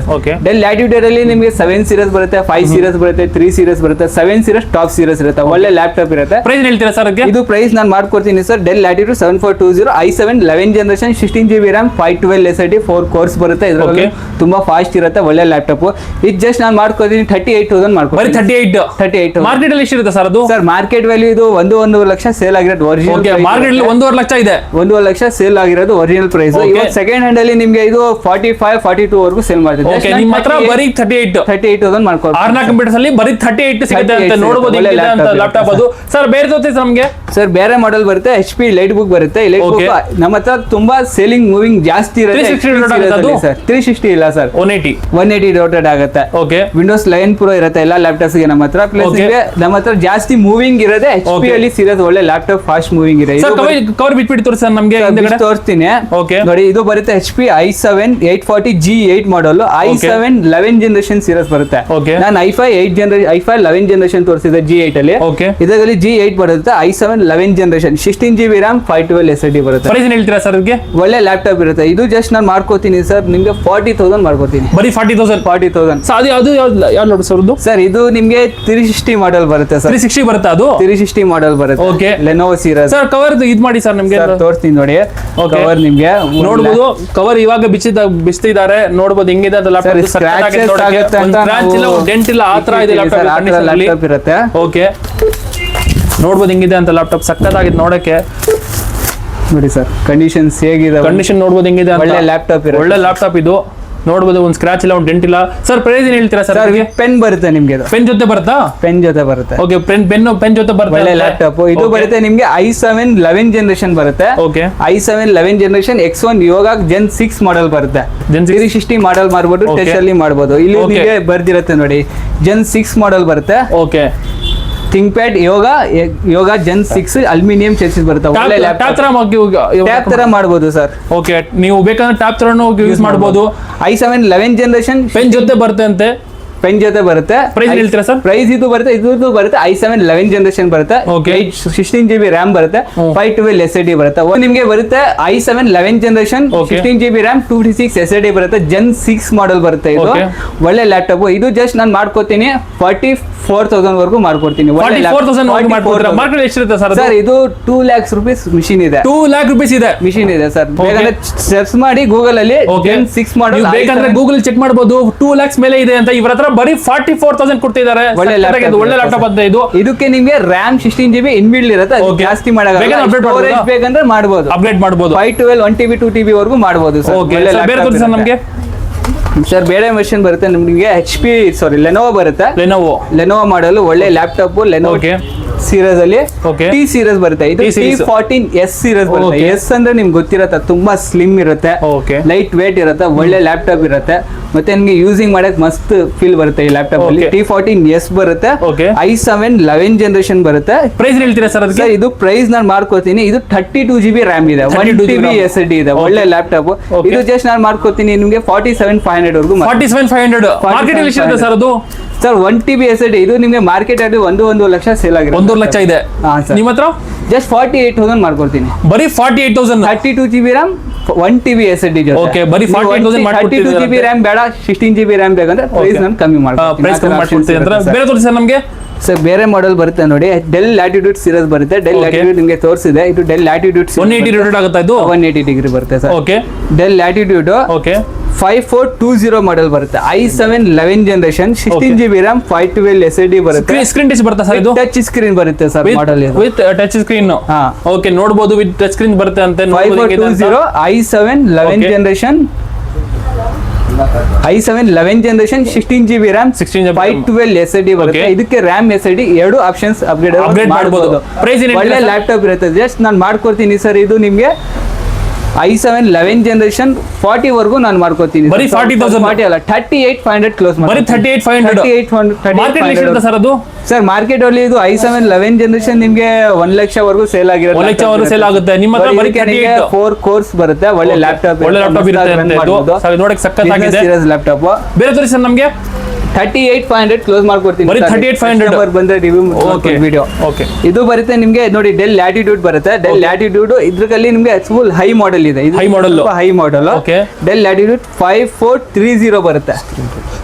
Dell Latitude ಅಲ್ಲಿ ನಿಮಗೆ 7 ಸೀರೀಸ್ ಬರುತ್ತೆ, 5 ಸೀರೀಸ್ ಬರುತ್ತೆ, 3 ಸೀರೀಸ್ ಬರುತ್ತೆ. 7 ಸೀರೀಸ್ ಟಾಪ್ ಸೀರೀಸ್ ಇರುತ್ತೆ. ಒಳ್ಳೆ ಒಳ್ಳೆ ಲ್ಯಾಪ್ಟಾಪ್ ಇರುತ್ತೆ. ಪ್ರೈಸ್ ಹೇಳ್ತೀರಾ ಸರ್ ಅದಕ್ಕೆ? ಇದು ಪ್ರೈಸ್ ನಾನು ಮಾಡ್ಕೊಡ್ತೀನಿ sir. Del latitude 7420 i7 11 generation 16GB RAM 512 SSD 4 cores ಬರುತ್ತೆ. ಇದರಲ್ಲಿ ತುಂಬಾ ಫಾಸ್ಟ್ ಇರುತ್ತೆ, ಒಳ್ಳೆ ಲ್ಯಾಪ್ಟಾಪ್. ಇದು ಜಸ್ಟ್ ನಾನು ಮಾಡ್ಕೊಡ್ತೀನಿ 38,000 ಮಾಡ್ಕೊಡ್ತೀನಿ. 38 ಮಾರ್ಕೆಟ್ ಅಲ್ಲಿ ಎಷ್ಟಿರುತ್ತೆ ಸರ್ ಅದು? ಸರ್ ಮಾರ್ಕೆಟ್ ವ್ಯಾಲ್ಯೂ ಇದು 1.5 ಲಕ್ಷ ಸೇಲ್ ಆಗಿರೋದು ಒರಿಜಿನಲ್. ಮಾರ್ಕೆಟ್ ಅಲ್ಲಿ 1.5 ಲಕ್ಷ ಇದೆ. 1.5 ಲಕ್ಷ ಸೇಲ್ ಆಗಿರೋದು ಒರಿಜಿನಲ್ ಪ್ರೈಸ್. ಇವಾಗ ಸೆಕೆಂಡ್ ಹ್ಯಾಂಡ್ ಅಲ್ಲಿ ನಿಮಗೆ ಇದು 45-42 ವರೆಗೂ ಸೇಲ್ ಮಾಡ್ತಿದೆ. ನಿಮ್ಮ ಹತ್ರ ಬರೀ 38,000 ಮಾಡ್ಕೊಡ್ತೀನಿ. ಆರ್ನಾ ಕಂಪ್ಯೂಟರ್ಸ್ ಅಲ್ಲಿ ಬರೀ 38 ಸಿಗುತ್ತೆ ಅಂತ ನೋಡಬಹುದು. ಲ್ಯಾಪ್ಟಾಪ್ ಅದು ಸರ್ ಬೇರೆ ತೋರಿಸಿ ನಮಗೆ. ಸರ್ ಬೇರೆ ಮಾಡೆಲ್ ಬರುತ್ತೆ, HP ಲೈಟ್ ಬುಕ್ ಬರುತ್ತೆ. ಲೈಟ್ ಬುಕ್ ನಮ್ಮ ಹತ್ರ ತುಂಬಾ ಸೇಲಿಂಗ್ ಮೂವಿಂಗ್ ಜಾಸ್ತಿ ಇರುತ್ತೆ. 360 ಇಲ್ಲ ಸರ್, 180 ಡೌಟೆಡ್ ಆಗುತ್ತೆ. ವಿಂಡೋಸ್ 11 Pro ಇರುತ್ತೆ ಎಲ್ಲ ಲ್ಯಾಪ್ಟಾಪ್ಸ್ ಗೆ ನಮ್ಮ ಹತ್ರ. ಪ್ಲಸ್ ನಮ್ಮ ಹತ್ರ ಜಾಸ್ತಿ ಮೂವಿಂಗ್ ಇರುತ್ತೆ. HP ಅಲ್ಲಿ ಸೀರಿಯಸ್ ಒಳ್ಳೆ ಲ್ಯಾಪ್ಟಾಪ್, ಫಾಸ್ಟ್ ಮೂವಿಂಗ್ ಇದೆ. ಕವರ್ ಬಿಟ್ಬಿಟ್ಟು ತೋರಿಸಿ ಸರ್ ನಮಗೆ. ತೋರಿಸ್ತೀನಿ ನೋಡಿ. ಇದು ಬರುತ್ತೆ HP i7 840 G8 ಮಾಡಲ್, i7 11 ಜನರೇಷನ್ ಸೀರೀಸ್ ಬರುತ್ತೆ. ನಾನು i5 11 ಜನರೇಷನ್ ತೋರಿಸಿದೆ G8 ಅಲ್ಲಿ. ಇದರಲ್ಲಿ G8 ಬರುತ್ತೆ, i7 11 generation 16GB RAM 512 SSD ಬರುತ್ತೆ. ಪ್ರೈಸ್ ಹೇಳ್ತೀರಾ ಸರ್ ಅದಕ್ಕೆ? ಒಳ್ಳೆ ಲ್ಯಾಪ್ಟಾಪ್ ಇರುತ್ತೆ. ಇದು ಜಸ್ಟ್ ನಾನು ಮಾಡ್ಕೋತೀನಿ ಸರ್, ನಿಮಗೆ 40,000 ಮಾಡ್ಕೋತೀನಿ. ಬರೀ 40,000. ಅದು ಯಾವ ನೋಡಿ ಸರ್? ಸರ್ ಇದು ನಿಮಗೆ 360 ಮಾಡೆಲ್ ಬರುತ್ತೆ ಸರ್. 360 ಬರುತ್ತೆ, ಅದು 360 ಮಾಡೆಲ್ ಬರುತ್ತೆ. Lenovo series. ಸರ್ ಕವರ್ ಇದು ಮಾಡಿ ಸರ್ ನಮಗೆ. ತೋರಿಸ್ತೀನಿ ನೋಡಿ. ಕವರ್ ನಿಮಗೆ ನೋಡಬಹುದು. ಕವರ್ ಇವಾಗ ಬಿಚ್ಚಿದ್ದಾರೆ, ನೋಡಬಹುದು ಹೆಂಗಿದೆ ಅಂತ. ಲ್ಯಾಪ್ಟಾಪ್ ಸ್ಕ್ರಾಚ್ ಆಗುತ್ತೆ ಅಂತ, ಡೆಂಟ್ ಇಲ್ಲ, ಆ ತರ ಇದೆ ಲ್ಯಾಪ್ಟಾಪ್ ಇರುತ್ತೆ. ಓಕೆ ನೋಡಬಹುದು ಹೆಂಗಿದೆ ಅಂತ. ಲ್ಯಾಪ್ಟಾಪ್ ಸಕ್ಕತ್ತಾಗಿದೆ ನೋಡಕ್ಕೆ. ನೋಡಿ ಸರ್ ಕಂಡೀಷನ್ಸ್ ಹೇಗಿದೆ, ಕಂಡೀಷನ್ ನೋಡಬಹುದು ಹೆಂಗಿದೆ. ಒಳ್ಳೆ ಲ್ಯಾಪ್ಟಾಪ್, ಒಳ್ಳೆ ಲ್ಯಾಪ್ಟಾಪ್ ಇದು. ನೋಡಬಹುದು ಒಂದು ಸ್ಕ್ರಾಚ್ ಇಲ್ಲ, ಒಂದು ಡೆಂಟ್ ಇಲ್ಲ. ಸರ್ ಪ್ರೈಸ್ ಏನ್ ಹೇಳ್ತೀರಾ ಸರ್? ಪೆನ್ ಬರುತ್ತೆ ನಿಮಗೆ. ಪೆನ್ ಜೊತೆ ಬರುತ್ತಾ? ಪೆನ್ ಜೊತೆ ಬರುತ್ತೆ. ಓಕೆ ಪೆನ್ ಜೊತೆ ಬರುತ್ತೆ. ಒಳ್ಳೆ ಲ್ಯಾಪ್ಟಾಪ್ ಇದು ಬರುತ್ತೆ ನಿಮಗೆ. i7 11 ಜನರೇಷನ್ ಬರುತ್ತೆ. ಓಕೆ i7 11 ಜನರೇಷನ್ X1 ಯೋಗ Gen 6 ಮಾಡೆಲ್ ಬರುತ್ತೆ. 360 ಮಾಡೆಲ್ ಮಾಡಬಹುದು, ಟಚ್ ಅಲ್ಲಿ ಮಾಡಬಹುದು. ಇಲ್ಲಿ ನಿಮಗೆ ಬರ್ದಿರುತ್ತೆ ನೋಡಿ, Gen 6 ಮಾಡೆಲ್ ಬರುತ್ತೆ. ಓಕೆ ಥಿಂಕ್ಪ್ಯಾಡ್ ಯೋಗ Gen 6 ಅಲ್ಯೂಮಿನಿಯಂ ಚೆಸಿಸ್ ಬರುತ್ತೆ. ಒಳ್ಳೆ ಲ್ಯಾಪ್ಟಾಪ್ ಟ್ಯಾಬ್ ತರ ಮಾಡಬಹುದು ಸರ್. ಓಕೆ ನೀವು ಬೇಕಂದ್ರೆ ಟ್ಯಾಬ್ ತರನು ಯೂಸ್ ಮಾಡಬಹುದು. i7 11 ಜನರೇಷನ್ ಪೆನ್ ಜೊತೆ ಬರುತ್ತೆ ಅಂತೆ. ಪೆನ್ ಜೊತೆ ಬರುತ್ತೆ. ಪ್ರೈಸ್ ಹೇಳ್ತೀರಾ ಸರ್? ಪ್ರೈಸ್ ಇದು ಬರುತ್ತೆ, ಇದು ಬರುತ್ತೆ. i7 11 ಜನರೇಷನ್ ಬರುತ್ತೆ. 16GB RAM ಬರುತ್ತೆ, 512 SSD ಬರುತ್ತೆ. ನಿಮಗೆ ಬರುತ್ತೆ i7 11 generation 16GB RAM 256 SSD ಬರುತ್ತೆ. Gen 6 ಮಾಡೆಲ್ ಬರುತ್ತೆ. ಇದು ಒಳ್ಳೆ ಲ್ಯಾಪ್ಟಾಪ್. ಇದು ಜಸ್ಟ್ ನಾನು ಮಾಡ್ಕೋತೀನಿ 44,000 ವರೆಗೂ ಮಾಡ್ಕೊಡ್ತೀನಿ. ಮಾರ್ಕೆಟ್ ಎಷ್ಟಿರುತ್ತೆ ಸರ್? ಸರ್ ಇದು 2 lakhs rupees ಮಿಷಿನ್ ಇದೆ. 2 lakh rupees ಇದೆ ಮಿಷಿನ್ ಇದೆ ಸರ್. ಬೇಗನೆ ಸರ್ಚ್ ಮಾಡಿ ಗೂಗಲ್ ಅಲ್ಲಿ Gen 6 ಮಾಡೆಲ್. ಬೇಕಂದ್ರೆ ಗೂಗಲ್ ಚೆಕ್ ಮಾಡಬಹುದು. 2 lakhs ಮೇಲೆ ಇದೆ ಅಂತ. ಇವರ ಹತ್ರ ಬರೀ 44,000 ಕೊಡ್ತಿದ್ದಾರೆ. ಒಳ್ಳೆ ಲ್ಯಾಪ್ಟಾಪ್ ಅಂತ ಇದು. ಇದಕ್ಕೆ ನಿಮಗೆ RAM 16GB ಇನ್ಬಿಲ್ಡ್ ಇರುತ್ತೆ. ಜಾಸ್ತಿ ಮಾಡಲ್ಲ, ಸ್ಟೋರೇಜ್ ಬೇಕಂದ್ರೆ ಮಾಡಬಹುದು, ಅಪ್ಗ್ರೇಡ್ ಮಾಡಬಹುದು. 512 1TB 2TB ವರೆಗೂ ಮಾಡಬಹುದು ಸರ್. ನಮಗೆ ಸರ್ ಬೇರೆ ಮೆಷಿನ್ ಬರುತ್ತೆ ನಿಮಗೆ. ಲೆನೋವೋ ಬರುತ್ತೆ. ಲೆನೋವೋ ಮಾಡಲ್ ಒಳ್ಳೆ ಲ್ಯಾಪ್ಟಾಪ್. ಲೆನೋವೋ ಸೀರೀಸ್ ಅಲ್ಲಿ ಟಿ ಸೀರೀಸ್ ಬರುತ್ತೆ. ಇದು T14S ಸೀರೀಸ್ ಬರುತ್ತೆ. ಎಸ್ ಅಂದ್ರೆ ನಿಮ್ಗೆ ಗೊತ್ತಿರತ್ತೆ, ತುಂಬಾ ಸ್ಲಿಮ್ ಇರುತ್ತೆ, ಲೈಟ್ ವೇಟ್ ಇರುತ್ತೆ, ಒಳ್ಳೆ ಲ್ಯಾಪ್ಟಾಪ್ ಇರುತ್ತೆ. ಮತ್ತೆ ನಿಮ್ಗೆ ಯೂಸಿಂಗ್ ಮಾಡಕ್ ಮಸ್ತ್ ಫೀಲ್ ಬರುತ್ತೆ ಈ ಲ್ಯಾಪ್ಟಾಪ್ ಅಲ್ಲಿ. T14S ಬರುತ್ತೆ. i7 11 ಜನರೇಷನ್ ಬರುತ್ತೆ. ಪ್ರೈಸ್ ಹೇಳ್ತೀರಾ ಸರ್ ಅದಕ್ಕೆ? ಇದು ಪ್ರೈಸ್ ನಾನು ಮಾಡ್ಕೋತೀನಿ. ಇದು 32GB RAM ಇದೆ, 1TB SSD ಇದೆ. ಒಳ್ಳೆ ಲ್ಯಾಪ್ಟಾಪ್. ಇದು ಜಸ್ಟ್ ನಾನು ಮಾಡ್ಕೋತೀನಿ ನಿಮ್ಗೆ 47,500 ವರೆಗೂ. 47,500 ಮಾರ್ಕೆಟ್ ಅಲ್ಲಿ ಎಷ್ಟಿದೆ ಸರ್ ಅದು? ಸರ್ 1TB SSD ಇದು ನಿಮಗೆ ಮಾರ್ಕೆಟ್ ಅಲ್ಲಿ 1 ಲಕ್ಷ ಸೇಲ್ ಆಗಿದೆ. 1 ಲಕ್ಷ ಇದೆ ನಿಮ್ಮ ಹತ್ರ. ಜಸ್ಟ್ 48,000 ಮಾಡ್ಕೊಡ್ತೀನಿ. ಬರೀ 48,000. 32GB RAM 1TB SSD ಜೊತೆ. ಓಕೆ ಬರೀ 48,000 ಮಾಡ್ಕೊಡ್ತೀನಿ. 32GB RAM ಬೇಡ, 16GB RAM ಬೇಕಂದ್ರೆ ಪ್ರೈಸ್ ನಾನು ಕಮ್ಮಿ ಮಾಡ್ಕೊಡ್ತೀನಿ. ಬೇರೆ ತೋರಿಸಿ ಸರ್ ನಮಗೆ. ಸರ್ ಬೇರೆ ಮಾಡೆಲ್ ಬರುತ್ತೆ ನೋಡಿ. ಡೆಲ್ ಲ್ಯಾಟಿಟ್ಯೂಡ್ ಸೀರೀಸ್ ಬರುತ್ತೆ. ಡೆಲ್ ಲ್ಯಾಟಿಟ್ಯೂಡ್ ನಿಮಗೆ ತೋರಿಸಿದೆ. ಇದು ಡೆಲ್ ಲ್ಯಾಟಿಟ್ಯೂಡ್ 180 ರೋಟೇಟ್ ಆಗುತ್ತೆ. ಇದು 180 ಡಿಗ್ರಿ ಬರುತ್ತೆ sir. Okay del latitude 5420 model ಬರುತ್ತೆ. i7 11 generation 16GB RAM 512 SSD ಬರುತ್ತೆ. ಸ್ಕ್ರೀನ್ ಟಚ್ ಬರುತ್ತೆ ಸರ್. ಇದು ಟಚ್ ಸ್ಕ್ರೀನ್ ಬರುತ್ತೆ sir model. With touch screen. Okay ನೋಡಬಹುದು ವಿತ್ ಟಚ್ ಸ್ಕ್ರೀನ್ ಬರುತ್ತೆ ಅಂತ. 5420 i7 11 generation i7 11 generation 16GB RAM 512 SSD ಬರುತ್ತೆ. ಇದಕ್ಕೆ RAM SSD ಎರಡು ಆಪ್ಷನ್ಸ್ ಅಪ್ಗ್ರೇಡ್ ಮಾಡಬಹುದು. ಒಳ್ಳೆ ಲ್ಯಾಪ್ಟಾಪ್ ಇರುತ್ತೆ. ಜಸ್ಟ್ ನಾನು ಮಾಡ್ಕೊಡ್ತೀನಿ ಸರ್. ಇದು ನಿಮಗೆ i7 11 ಜನರೇಷನ್ 40 ವರೆಗೂ ನಾನು ಮಾಡ್ಕೋತೀನಿ. ಬರೀ 40,000 40 ಅಲ್ಲ 38,500 ಕ್ಲೋಸ್ ಮಾಡಿ. ಬರೀ 38,500 ಮಾರ್ಕೆಟ್ ಅಲ್ಲಿ ಎಷ್ಟಿರುತ್ತೆ ಸರ್ ಅದು? ಸರ್ ಮಾರ್ಕೆಟ್ ಅಲ್ಲಿ ಇದು i7 11 ಜನರೇಷನ್ ನಿಮಗೆ 1 ಲಕ್ಷ ವರೆಗೂ ಸೇಲ್ ಆಗಿರುತ್ತೆ. 1 ಲಕ್ಷ ವರೆಗೂ ಸೇಲ್ ಆಗುತ್ತೆ. ನಿಮ್ಮ ಹತ್ರ ಬರೀ 4 ಕೋರ್ಸ್ ಬರುತ್ತೆ. ಒಳ್ಳೆ ಲ್ಯಾಪ್ಟಾಪ್ ಇರುತ್ತೆ. ನೋಡಕ್ಕೆ ಸಕ್ಕತ್ತಾಗಿದೆ ಸೀರೀಸ್ ಲ್ಯಾಪ್ಟಾಪ್. ಬೇರೆ ತೋರಿಸಿ ಸರ್ ನಮಗೆ. 38,500 ಕ್ಲೋಸ್ ಮಾಡ್ಕೊಡ್ತೀನಿ. ಬರೀ 38,500 ಬಂದ್ರೆ ರಿವ್ಯೂ ವಿಡಿಯೋ. ಓಕೆ ಇದು ಬರುತ್ತೆ ನಿಮಗೆ ನೋಡಿ. ಡೆಲ್ ಲ್ಯಾಟಿಟ್ಯೂಡ್ ಬರುತ್ತೆ. ಡೆಲ್ ಲ್ಯಾಟಿಟ್ಯೂಡ್ ಇದ್ರಲ್ಲಿ ನಿಮಗೆ ಫುಲ್ ಹೈ ಮಾಡೆಲ್ ಇದೆ. ಇದು ಹೈ ಮಾಡೆಲ್. ಡೆಲ್ ಲ್ಯಾಟಿಟ್ಯೂಡ್ 5430 ಬರುತ್ತೆ.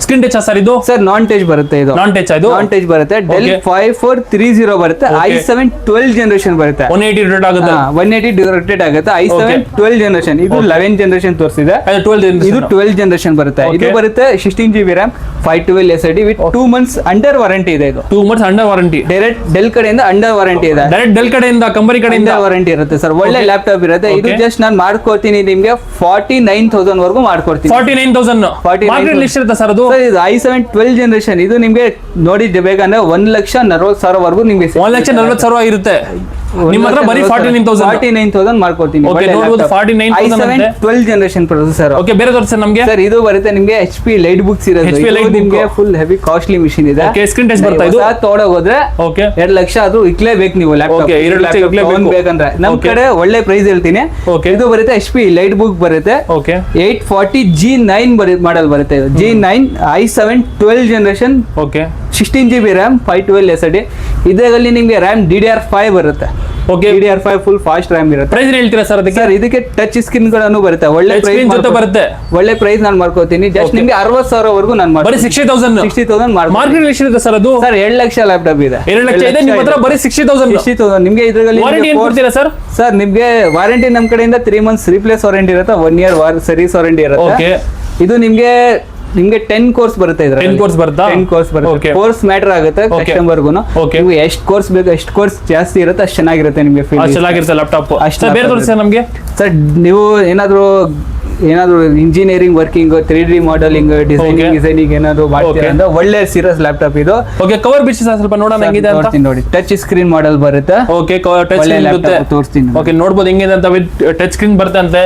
ಸ್ಕ್ರೀನ್ ಟಚ್ ಸರ್ ಇದು ಸರ್ ನಾನ್ ಟಚ್ ಬರುತ್ತೆ ಇದು, ನಾನ್ ಟಚ್ ಇದು ನಾನ್ ಟಚ್ ಬರುತ್ತೆ. ಡೆಲ್ 5430 ಬರುತ್ತೆ, i7 12 ಜನರೇಷನ್ ಬರುತ್ತೆ, 180 ರೋಟೇಟ್ ಆಗುತ್ತೆ, 180 ರೊಟೇಟ್ ಆಗುತ್ತೆ. i7 12 ಜನರೇಷನ್, ಇದು 11 ಜನರೇಷನ್ ತೋರಿಸಿದೆ, ಇದು 12 ಜನರೇಷನ್ ಬರುತ್ತೆ. ಇದು ಬರುತ್ತೆ 16GB RAM 512 SSD with 2 months under warranty ಇದೆ. ಇದು 2 months under warranty, direct del ಕಡೆಯಿಂದ ಅಂಡರ್ ವಾರಂಟಿ ಇದೆ, ಡೈರೆಕ್ಟ್ ಡೆಲ್ ಕಡೆಯಿಂದ ಕಂಪನಿ ಕಡೆಯಿಂದ ವಾರಂಟಿ ಇರುತ್ತೆ ಸರ್. ಒಳ್ಳೆ ಲ್ಯಾಪ್ಟಾಪ್ ಇರುತ್ತೆ. ಇದು ಜಸ್ಟ್ ನಾನು ಮಾಡ್ಕೊಡ್ತೀನಿ ನಿಮ್ಗೆ 49,000 ವರೆಗೂ ಮಾಡ್ಕೊಡ್ತೀನಿ. 49,000 ಮಾರ್ಕೆಟ್ ಲಿಸ್ಟ್ ಇರುತ್ತೆ ಸರ್ ಅದು. ಇದು i7 12 ಜನರೇಷನ್, ಇದು ನಿಮ್ಗೆ ನೋಡಿ ಬೇಕಂದ್ರೆ 1,40,000 ವರೆಗೂ ನಿಮ್ಗೆ 1,40,000 ಇರುತ್ತೆ. ನಿಮ್ಮ ಹತ್ರ ಬರೀ 49,000 ಮಾಡ್ಕೊಡ್ತೀನಿ. i7 12 generation processor. ಓಕೆ, ಬೇರೆ ತೋರಿಸಿ ನಮಗೆ ಸರ್. ಇದು ಬರುತ್ತೆ ನಿಮ್ಗೆ HP ಲೈಟ್ ಬುಕ್ಸ್ ಇರೋದು, ನಿಮ್ಗೆ ಫುಲ್ ಹೆವಿ ಕಾಸ್ಟ್ಲಿ ಮಿಷಿನ್ ಇದೆ. ಓಕೆ, ಸ್ಕ್ರೀನ್ ಟಚ್ ಬರ್ತಾ ಇದು ತೋಡಕ್ ಹೋದ್ರೆ ಓಕೆ 2 ಲಕ್ಷ ಅದು ಇಕ್ಲೇಬೇಕು ನೀವು ಲ್ಯಾಪ್ಟಾಪ್. 2 ಲಕ್ಷ ಇಕ್ಲೇಬೇಕು ಬೇಕಂದ್ರೆ ನಮ್ ಕಡೆ ಒಳ್ಳೆ ಪ್ರೈಸ್ ಹೇಳ್ತೀನಿ. ಇದು ಬರುತ್ತೆ HP ಲೈಟ್ ಬುಕ್ ಬರುತ್ತೆ, ಓಕೆ 840 G9 ಮಾಡಲ್ ಬರುತ್ತೆ. ಇದು G9 i7 12 generation, okay 16GB RAM 512 SSD. ಇದರಲ್ಲಿ ನಿಮ್ಗೆ RAM DDR5 ಬರುತ್ತೆ. Okay, DDR5 full fast RAM ಇರುತ್ತೆ. ಪ್ರೈಸ್ ಹೇಳ್ತೀರಾ ಸರ್ ಅದಕ್ಕೆ? ಸರ್ ಇದಕ್ಕೆ ಟಚ್ ಸ್ಕ್ರೀನ್ ಗಳನ್ನು ಬರುತ್ತೆ, ಒಳ್ಳೆ ಪ್ರೈಸ್ ಜೊತೆ ಬರುತ್ತೆ, ಒಳ್ಳೆ ಪ್ರೈಸ್ ನಾನು ಮಾಡ್ಕೋತೀನಿ. ಜಸ್ಟ್ ನಿಮ್ಗೆ 60,000 ವರೆಗೂ ನಾನು ಬರೀ 60,000 ಮಾರ್ಕೆಟ್ ಎಷ್ಟು ಇದೆ ಸರ್ ಅದು? ಸರ್ 2 ಲಕ್ಷ ಲ್ಯಾಪ್ಟಾಪ್ ಇದೆ, 2 ಲಕ್ಷ ಇದೆ ನಿಮ್ಮ ಹತ್ರ, ಬರೀ 60,000 ನಿಮ್ಗೆ ಇದರಲ್ಲಿ ವಾರಂಟಿ ಏನು ಕೊಡ್ತೀರಾ ಸರ್? ಸರ್ ನಿಮ್ಗೆ ವಾರಂಟಿ ನಮ್ ಕಡೆಯಿಂದ 3 months ರಿಪ್ಲೇಸ್ ವಾರಂಟಿ ಇರುತ್ತೆ, 1 year ಸರ್ವಿಸ್ ವಾರಂಟಿ ಇರುತ್ತೆ. ಓಕೆ, ಇದು ನಿಮ್ಗೆ 10 ಕೋರ್ಸ್ ಬರುತ್ತೆ. 10 ಕೋರ್ಸ್ ಬರುತ್ತಾ? 10 ಕೋರ್ಸ್ ಬರುತ್ತೆ. ಕೋರ್ಸ್ ಮ್ಯಾಟರ್ ಆಗುತ್ತೆ ಕಸ್ಟಮರ್ಗುನು. ನೀವು ಎಷ್ಟು ಕೋರ್ಸ್ ಬೇಕು, ಎಷ್ಟು ಕೋರ್ಸ್ ಜಾಸ್ತಿ ಇರುತ್ತೆ ಅಷ್ಟು ಚೆನ್ನಾಗಿರುತ್ತೆ ನಿಮಗೆ ಫೀಲ್, ಅಷ್ಟು ಚೆನ್ನಾಗಿರುತ್ತೆ ಲ್ಯಾಪ್ಟಾಪ್. ಅಷ್ಟು ಬೇರೆ ತೋರಿಸಿ ನಮಗೆ ಸರ್. ನೀವು ಏನಾದ್ರು engineering working 3D modelling designing ಏನಾದ್ರು ಮಾಡ್ತೀರಾ ಅಂದ್ರೆ ಒಳ್ಳೆ ಸೀರಿಯಸ್ ಲ್ಯಾಪ್ಟಾಪ್ ಇದು. ಓಕೆ, ಕವರ್ ಬಿಚ್ಚಿ ಸ್ವಲ್ಪ ನೋಡೋಣ ಹೆಂಗಿದೆ ಅಂತ. ನೋಡಿ, ಟಚ್ ಸ್ಕ್ರೀನ್ ಮಾಡೆಲ್ ಬರುತ್ತೆ. ಓಕೆ, ಟಚ್ ಸ್ಕ್ರೀನ್ ಇರುತ್ತೆ, ತೋರಿಸ್ತೀನಿ. ಓಕೆ, ನೋಡಬಹುದು ಹೆಂಗಿದೆ ಅಂತ. ಟಚ್ ಸ್ಕ್ರೀನ್ ಬರುತ್ತೆ ಅಂತೆ,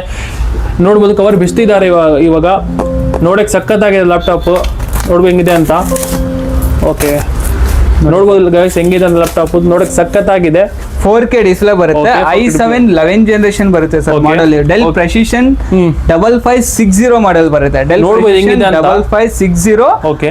ನೋಡಬಹುದು. ಕವರ್ ಬಿಚ್ತಿದ್ದಾರೆ ಇವಾಗ, ನೋಡಕ್ಕೆ ಸಖತ್ತಾಗಿದೆ ಲ್ಯಾಪ್ಟಾಪ್, ನೋಡ್ಬೋದು ಹೆಂಗಿದೆ ಅಂತ. ಓಕೆ, ನೋಡ್ಬೋದು ಗೈಸ್ ಹೆಂಗಿದೆ ಅಂತ ಲ್ಯಾಪ್ಟಾಪ್, ನೋಡಕ್ಕೆ ಸಖತ್ತಾಗಿದೆ. 4K ಡಿಸ್ಪ್ಲೇ ಬರುತ್ತೆ, i7 11 ಜನರೇಷನ್ ಬರುತ್ತೆ sir model. Dell Precision 5560 model ಬರುತ್ತೆ, Dell 5560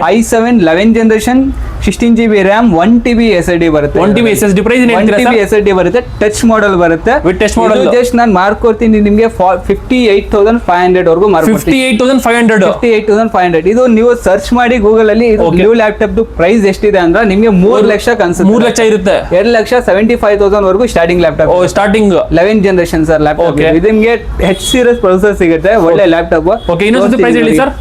i7 11 generation 16GB RAM 1TB SSD ಬರುತ್ತೆ. 1TB SSD ಪ್ರೈಸ್ ಏನು ಹೇಳ್ತೀರಾ ಸರ್? 1TB SSD ಬರುತ್ತೆ, ಟಚ್ ಮಾಡೆಲ್ ಬರುತ್ತೆ. ವಿತ್ ಟಚ್ ಮಾಡೆಲ್ ಜಸ್ಟ್ ನಾನು ಮಾರ್ಕೊಡ್ತೀನಿ ನಿಮಗೆ 58,500 ವರೆಗೂ ಮಾರ್ಕೊಡ್ತೀನಿ. 58,500 ಇದು ನೀವು ಸರ್ಚ್ ಮಾಡಿ ಗೂಗಲ್ ಅಲ್ಲಿ. ಇದು ನ್ಯೂ ಲ್ಯಾಪ್ಟಾಪ್ ಪ್ರೈಸ್ ಎಷ್ಟಿದೆ ಅಂದ್ರೆ ನಿಮಗೆ 3 ಲಕ್ಷ ಅನ್ಸುತ್ತೆ. 3 ಲಕ್ಷ ಇರುತ್ತೆ, 2,75,000 ವರೆಗೂ starting laptop. Starting 11 generation sir laptop. ಇದು ನಿಮಗೆ H series ಪ್ರೊಸೆಸರ್ ಸಿಗುತ್ತೆ, ಒಳ್ಳೆ ಲ್ಯಾಪ್ಟಾಪ್. ಓಕೆ, ಇನ್ನೊಂದು ಪ್ರೈಸ್ ಹೇಳಿ ಸರ್.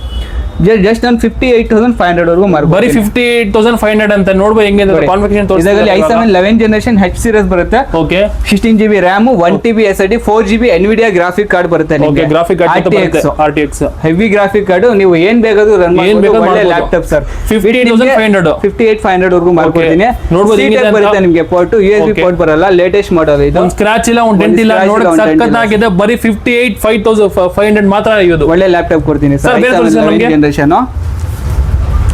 ಜಸ್ಟ್ ನಾನು 58,500 ವರೆಗೂ ಮಾರ್ಬೋದು. ಬರೀ 58,500 ಅಂತ ನೋಡ್ಬೋದು ಹೆಂಗೆ ಕಾನ್ಫಿಗರೇಷನ್ ತೋರಿಸಿದ್ದಾರೆ. ಇದರಲ್ಲಿ i7 11 ಜನರೇಷನ್ H series ಬರುತ್ತೆ. Okay, 16GB RAM 1TB SSD 4GB NVIDIA graphic card ಬರುತ್ತೆ. ಓಕೆ, ಗ್ರಾಫಿಕ್ ಕಾರ್ಡ್ ಬರುತ್ತೆ, RTX ಹೆವಿ ಗ್ರಾಫಿಕ್ ಕಾರ್ಡ್. ನೀವು ಏನ್ ಬೇಕಾದ್ರೂ ರನ್ ಮಾಡಬಹುದು. ಒಳ್ಳೆ ಲ್ಯಾಪ್ಟಾಪ್ ಸರ್. 58,500 ವರೆಗೂ ಮಾರ್ಕೊಡ್ತೀನಿ. ನೋಡ್ಬೋದು ಹೆಂಗಿದೆ ಬರುತ್ತೆ ನಿಮಗೆ. ಪೋರ್ಟ್ USB ಪೋರ್ಟ್ ಬರಲ್ಲ, ಲೇಟೆಸ್ಟ್ ಮಾಡೆಲ್ ಇದು. ಒಂದು ಸ್ಕ್ರಾಚ್ ಇಲ್ಲ, ಒಂದು ಡೆಂಟ್ ಇಲ್ಲ, ನೋಡಕ್ಕೆ ಸಖತ್ತಾಗಿದೆ. ಬರೀ 58,500 ಮಾತ್ರ ಇದು. ಒಳ್ಳೆ ಲ್ಯಾಪ್ಟಾಪ್ ಕೊಡ್ತೀನಿ ಸರ್.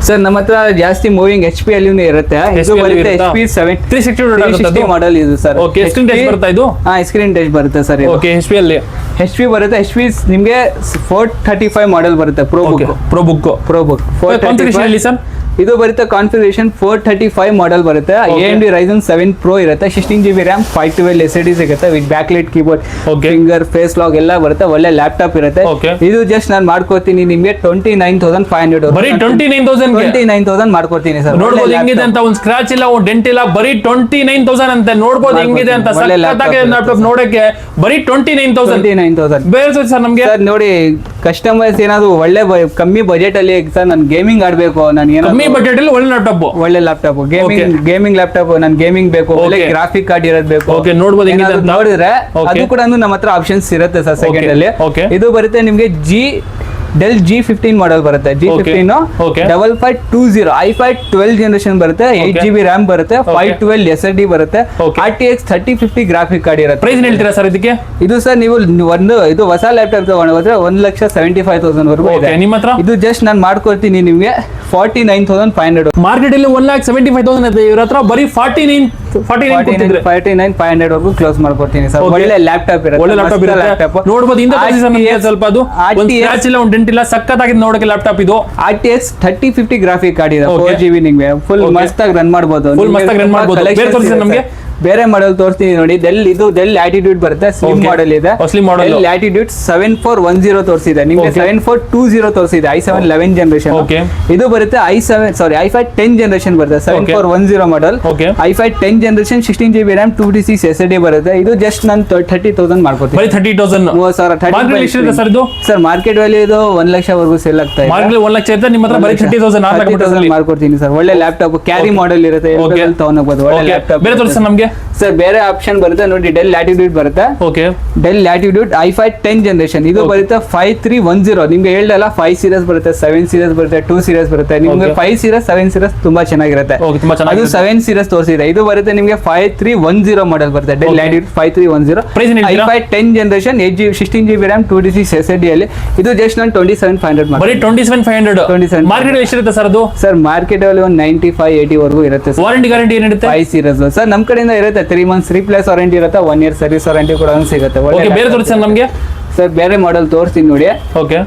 ಸರ್ ನಮ್ಮ ಹತ್ರ ಜಾಸ್ತಿ ಮೂವಿಂಗ್ HP ಅಲ್ಲಿ ಇರುತ್ತೆ. ಇದು ಬರುತ್ತೆ HP 360 ಮಾಡೆಲ್ ಇದು ಸರ್. ಓಕೆ, ಸ್ಕ್ರೀನ್ ಟಚ್ ಬರುತ್ತಾ ಇದು? ಸ್ಕ್ರೀನ್ ಟಚ್ ಬರುತ್ತೆ ಸರ್. ಓಕೆ, HP ಅಲ್ಲಿ ಬರುತ್ತೆ. HP ನಿಮಗೆ 435 ಮಾಡೆಲ್ ಬರುತ್ತೆ. ಪ್ರೋ ಬುಕ್ 435 ಅಲ್ಲಿ ಸರ್. ಇದು ಬರುತ್ತೆ ಕಾನ್ಫಿಗರೇಷನ್ 435 ಮಾಡೆಲ್ ಬರುತ್ತೆ. AMD Ryzen 7 Pro ಇರುತ್ತೆ, 16GB RAM 512 SSD ಸಿಗುತ್ತೆ with backlight keyboard, finger face lock ಎಲ್ಲ ಬರುತ್ತೆ. ಒಳ್ಳೆ ಲ್ಯಾಪ್ಟಾಪ್ ಇರುತ್ತೆ. ಇದು ಜಸ್ಟ್ ನಾನು ಮಾಡ್ಕೊಡ್ತೀನಿ ನಿಮಗೆ 29,500. ಬರೀ 29,000 ಮಾಡ್ಕೊಡ್ತೀನಿ ಸರ್. ನೋಡ್ಬೋದು ಹೆಂಗಿದೆ ಅಂತ. ಒಂದು ಸ್ಕ್ರಾಚ್ ಇಲ್ಲ, ಒಂದು ಡೆಂಟ್ ಇಲ್ಲ, ಬರೀ 29,000 ಅಂತ. ನೋಡ್ಬೋದು ಹೆಂಗಿದೆ ಅಂತ. ಸಖತ್ತಾಗಿದೆ ಲ್ಯಾಪ್ಟಾಪ್ ನೋಡಕ್ಕೆ. ಬರೀ 29,000 ಬೇರೆ ಸರ್ ನಮಗೆ. ಸರ್ ನೋಡಿ, ಕಸ್ಟಮರ್ಸ್ ಏನಾದ್ರು ಒಳ್ಳೆ ಕಮ್ಮಿ ಬಜೆಟ್ ಅಲ್ಲಿ ಸರ್ ನಾನು ಗೇಮಿಂಗ್ ಆಡ್ಬೇಕು, ನಾನು ಏನಾದ್ರು ಬಜೆಟ್ ಅಲ್ಲಿ ಒಳ್ಳೆ ಲ್ಯಾಪ್ಟಾಪ್ ಗೇಮಿಂಗ್ ಲ್ಯಾಪ್ಟಾಪ್ ನನ್ ಗೇಮಿಂಗ್ ಬೇಕು, ಒಳ್ಳೆ ಗ್ರಾಫಿಕ್ ಕಾರ್ಡ್ ಇರೋದು ಬೇಕು. ನೋಡಿದ್ರೆ ಅದು ಕೂಡ ನಮ್ಮ ಹತ್ರ ಆಪ್ಷನ್ಸ್ ಇರುತ್ತೆ ಸರ್. ಸೆಕೆಂಡ್ ಅಲ್ಲಿ ಇದು ಬರುತ್ತೆ ನಿಮ್ಗೆ ಡೆಲ್ G15 ಮಾಡೆಲ್ ಬರುತ್ತೆ. G15 5520 i5 12 ಜನರೇಷನ್ ಬರುತ್ತೆ, 8GB RAM ಬರುತ್ತೆ, 512 SSD ಬರುತ್ತೆ, RTX 3050 ಗ್ರಾಫಿಕ್ ಕಾರ್ಡ್ ಇರುತ್ತೆ. ಪ್ರೈಸ್ ಹೇಳ್ತೀರಾ ಸರ್ ಇದಕ್ಕೆ? ಇದು ಸರ್ ನೀವು ಇದು ಹೊಸ ಲ್ಯಾಪ್ಟಾಪ್ ತಗೊಂಡ್ರೆ 1,75,000 ವರೆಗೂ ಇದೆ ನಿಮ್ಮ ಹತ್ರ. ಇದು ಜಸ್ಟ್ ನಾನು ಮಾಡ್ಕೊಡ್ತೀನಿ ನಿಮ್ಗೆ 49,500. ಮಾರ್ಕೆಟ್ ಅಲ್ಲಿ 1,75,000 ಇದೆ, ಇವ್ರ ಹತ್ರ ಬರೀ 49,500 ವರೆಗೂ ಕ್ಲೋಸ್ ಮಾಡ್ಕೊಡ್ತೀನಿ ಸರ್. ಒಳ್ಳೆ ಲ್ಯಾಪ್ಟಾಪ್ ಇರುತ್ತೆ, ಒಳ್ಳೆ ಲ್ಯಾಪ್ಟಾಪ್ ನೋಡಬಹುದು. ಸ್ವಲ್ಪ ಅದು ಇಲ್ಲ, ಸಕ್ಕತ್ತಾಗಿದೆ ನೋಡಕ್ಕೆ ಲ್ಯಾಪ್ಟಾಪ್ ಇದು. RTX 3050 ಗ್ರಾಫಿಕ್ ಕಾರ್ಡ್ ಇದೆ, 4GB ನಿಮಗೆ ಫುಲ್ ಮಸ್ತಾಗಿ ರನ್ ಮಾಡಬಹುದು. ನಮಗೆ ಬೇರೆ ಮಾಡೆಲ್ ತೋರಿಸ್ತೀನಿ ನೋಡಿ. ಡೆಲ್ ಲ್ಯಾಟಿಟ್ಯೂಡ್ ಬರುತ್ತೆ, ಸ್ಲಿಮ್ Okay. ಮಾಡೆಲ್ ಇದೆ. Slim model. ಲ್ಯಾಟಿಟ್ಯೂಡ್ 7410 ತೋರಿಸಿದೆ ನಿಮ್ಗೆ. Okay. 7420 ತೋರಿಸಿದೆ. i7 11 generation. Okay. ಇದು ಬರುತ್ತೆ i5 10 ಜನರೇಷನ್ ಬರುತ್ತೆ. 7410 model. Okay. i5 10 generation 16GB RAM 256 SSD ಬರುತ್ತೆ. ಇದು ಜಸ್ಟ್ ನಾನು 30,000 ಮಾಡ್ಕೊಡ್ತೀನಿ. ಬರೀ 30,000. 30,000. ಮಾರ್ಕೆಟ್ ಎಷ್ಟಿದೆ ಸರ್ ಇದು? ಸರ್ ಮಾರ್ಕೆಟ್ ವ್ಯಾಲ್ಯೂ ಇದು 1 ಲಕ್ಷವರೆಗೂ ಸೇಲ್ ಆಗ್ತಾ ಇದೆ. ಮಾರ್ಕೆಟ್ 1 ಲಕ್ಷ ಇರುತ್ತೆ, ನಿಮ್ಮ ಹತ್ರ ಬರೀ 30,000 30,000 ಮಾಡ್ಕೊಡ್ತೀನಿ ಸರ್. ಒಳ್ಳೆ ಲ್ಯಾಪ್ಟಾಪ್ ಕ್ಯಾರಿ ಮಾಡೆಲ್ ಇರುತ್ತೆ, ತಗೊಂಡೋಗ್ಬೋದು. ಒಳ್ಳೆ ಲ್ಯಾಪ್ಟಾಪ್. ಬೇರೆ ತೋರಿಸಿ ಸರ್ ನಮಗೆ. ಸರ್ ಬೇರೆ ಆಪ್ಷನ್ ಬರುತ್ತೆ ನೋಡಿ. ಡೆಲ್ ಲ್ಯಾಟಿಟ್ಯೂಡ್ ಬರುತ್ತೆ. Okay, del latitude i5 10 generation. ಇದು ಬರುತ್ತೆ 5310. ನಿಮ್ಗೆ ಹೇಳ್ದಲ್ಲ 5 ಸೀರೀಸ್ ಬರುತ್ತೆ, 7 ಸೀರೀಸ್ ಬರುತ್ತೆ, 2 ಸೀರೀಸ್ ಬರುತ್ತೆ. ನಿಮ್ಗೆ 5 ಸೀರೀಸ್ 7 ಸೀರೀಸ್ ತುಂಬಾ ಚೆನ್ನಾಗಿರುತ್ತೆ. ತುಂಬಾ ಅದು ಚೆನ್ನಾಗಿದೆ. 7 ಸೀರೀಸ್ ತೋರಿಸಿದೆ. ಇದು ಬರುತ್ತೆ ನಿಮ್ಗೆ 5310 ಮಾಡೆಲ್ ಬರುತ್ತೆ. Del latitude 5310. Price ಏನ್ ಹೇಳ್ತೀರಾ? i5 10 generation 16GB RAM 256 SSD ಅಲ್ಲಿ. ಇದು ಜಸ್ಟ್ ನಾನು 27,500 ಬರೀ 27,500. 27,500. ಮಾರ್ಕೆಟ್ ಎಷ್ಟಿರುತ್ತೆ ಸರ್ ಅದು? ಸರ್ ಮಾರ್ಕೆಟ್ ಅಲ್ಲಿ ಒಂದು 95-80 ವರೆಗೂ ಇರುತ್ತೆ ಸರ್. ವಾರಂಟಿ ಗ್ಯಾರಂಟಿ ಏನಿರುತ್ತೆ? 5 ಸೀರೀಸ್ ಸರ್ ನಮ್ಮ ಕಡೆಯಿಂದ ಇರುತ್ತೆ. 3 ಮಂತ್ಸ್ ರೀಪ್ಲೇಸ್ ವಾರಂಟಿ ಇರುತ್ತೆ, 1 ಇಯರ್ ಸರ್ವಿಸ್ ವಾರಂಟಿ ಕೂಡ ಸಿಗುತ್ತೆ. ಓಕೆ, ಬೇರೆ ತೋರಿಸಿ ಸರ್ ನಮಗೆ. ಸರ್ ಬೇರೆ ಮಾಡೆಲ್ ತೋರಿಸ್ತೀನಿ ನೋಡಿ. ಓಕೆ,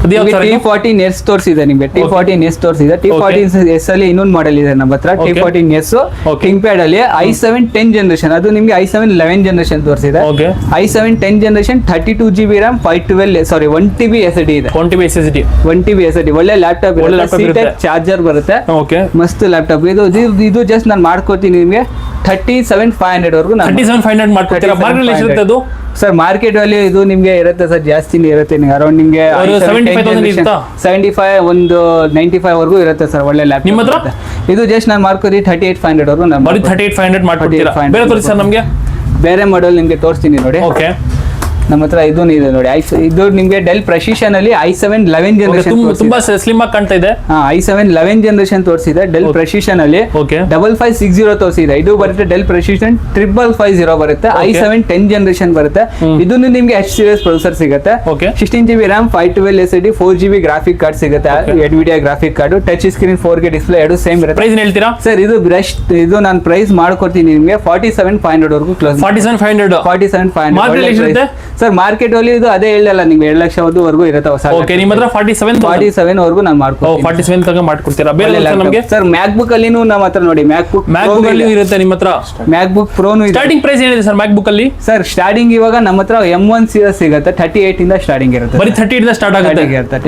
ಅದು ಯಾವ ಸರ್? T14S ತೋರಿಸಿದೆ ನಿಮಗೆ. T14S ತೋರಿಸಿದೆ. T14S ಅಲ್ಲಿ ಇನ್ನೊಂದು ಮಾಡೆಲ್ ಇದೆ ನಮ್ಮ ಹತ್ರ. T14S ಥಿಂಕ್ ಪ್ಯಾಡ್ ಅಲ್ಲಿ i7 10 ಜನರೇಷನ್. ಅದು ನಿಮಗೆ i7 11 ಜನರೇಷನ್ ತೋರಿಸಿದೆ. Okay, i7 10 generation 32GB RAM 1TB SSD ಇದೆ. 1TB SSD. 1TB SSD. ಒಳ್ಳೆ ಲ್ಯಾಪ್ಟಾಪ್ ಇರುತ್ತೆ. ಚಾರ್ಜರ್ ಬರುತ್ತೆ. ಓಕೆ, ಮಸ್ತ್ ಲ್ಯಾಪ್ಟಾಪ್ ಇದು ಜಸ್ಟ್ ನಾನು ಮಾಡ್ಕೋತೀನಿ ನಿಮಗೆ 37,500 ವರೆಗೂ. 37,500 ಮಾಡ್ಕೊಡ್ತೀರಾ? ಮಾರ್ಕೆಟ್ ಎಷ್ಟಿರುತ್ತೆ ಅದು? ಸರ್ ಮಾರ್ಕೆಟ್ ವ್ಯಾಲ್ಯೂ ಇದು ನಿಮ್ಗೆ ಇರುತ್ತೆ ಸರ್, ಜಾಸ್ತಿನೇ ಇರುತ್ತೆ. ಅರೌಂಡ್ ನಿಮ್ಗೆ 75,000 ಇರುತ್ತಾ? 75 ಒಂದು 95 ವರೆಗೂ ಇರುತ್ತೆ ಸರ್. ಒಳ್ಳೆ ಲ್ಯಾಪ್ಟಾಪ್ ನಿಮ್ಮ ಹತ್ರ? ಇದು ಜಸ್ಟ್ ನಾನು ಮಾಡ್ಕೋದಿ 38,500 ವರೆಗೂ ನಾನು ಬರೀ 38,500 ಮಾಡ್ಕೊಡ್ತೀರಾ? ಬೇರೆ ತೋರಿಸಿ ಸರ್ ನಮಗೆ. ಬೇರೆ ಮಾಡೆಲ್ ನಿಮ್ಗೆ ತೋರಿಸ್ತೀನಿ ನೋಡಿ. ಓಕೆ, ನಮ್ಮ ಹತ್ರ ಇದು ಇದೆ ನೋಡಿ. ಇದು ನಿಮ್ಗೆ ಡೆಲ್ ಪ್ರೆಸಿಷನ್ ಅಲ್ಲಿ i7 11 ಜನರೇಷನ್. ತುಂಬಾ ಸ್ಲಿಮ್ ಆಗಿ ಕಾಣ್ತಾ ಇದೆ. i7 11 ಜನರೇಷನ್ ತೋರಿಸಿದೆ. ಡೆಲ್ ಪ್ರೆಸಿಷನ್ ಅಲ್ಲಿ ಓಕೆ, 5560 ತೋರಿಸಿದೆ. ಇದು ಬರುತ್ತೆ ಡೆಲ್ ಪ್ರೆಸಿಷನ್ 5550 ಬರುತ್ತೆ. i7 10 ಜನರೇಷನ್ ಬರುತ್ತೆ. ಇದನ್ನು ನಿಮ್ಗೆ H ಸೀರೀಸ್ ಪ್ರೊಸೆಸರ್ ಸಿಗುತ್ತೆ. Okay, 16GB RAM 512 SSD 4GB graphic card ಸಿಗುತ್ತೆ. NVIDIA graphic card, touch screen, 4K display ಎರಡು ಸೇಮ್ ಇರುತ್ತೆ. ಪ್ರೈಸ್ ಹೇಳ್ತೀರಾ ಸರ್? ಇದು ನಾನು ಪ್ರೈಸ್ ಮಾಡ್ಕೊಡ್ತೀನಿ ನಿಮ್ಗೆ 47,500 ವರೆಗೂ ಕ್ಲೋಸ್. 47,500. 47,500 ಸರ್. ಮಾರ್ಕೆಟ್ ಅಲ್ಲಿ ಇದು ಅದೇ ಹೇಳಲ್ಲ ನಿಮ್ಗೆ 2 ಲಕ್ಷವರೆಗೂ ಇರುತ್ತೆ. ಓಕೆ, ನಿಮ್ಮ ಹತ್ರ 47 ವರೆಗೂ ನಾನು ಮಾಡ್ಕೊಡ್ತೀನಿ. 47 ತನಕ ಮಾಡ್ಕೊಡ್ತೀರಾ? ಬೇರೆ ನಮಗೆ ಸರ್ ಮ್ಯಾಕ್ಬುಕ್ ಅಲ್ಲಿನೂ ನಮ್ಮ ಹತ್ರ ನೋಡಿ. ಮ್ಯಾಕ್ಬುಕ್ ಅಲ್ಲಿ ಇರುತ್ತೆ ನಿಮ್ಮ ಹತ್ರ. ಮ್ಯಾಕ್ಬುಕ್ ಪ್ರೋನು ಇದೆ. ಸ್ಟಾರ್ಟಿಂಗ್ ಪ್ರೈಸ್ ಏನಿದೆ ಸರ್ ಮ್ಯಾಕ್ಬುಕ್ ಅಲ್ಲಿ? ಸರ್ ಸ್ಟಾರ್ಟಿಂಗ್ ಇವಾಗ ನಮ್ಮ ಹತ್ರ M1 ಸೀರೀಸ್ ಸಿಗುತ್ತೆ. 38 ಇಂದ ಸ್ಟಾರ್ಟಿಂಗ್ ಇರುತ್ತೆ. ಬರೀ 30 ಇಂದ ಸ್ಟಾರ್ಟ್ ಆಗುತ್ತೆ.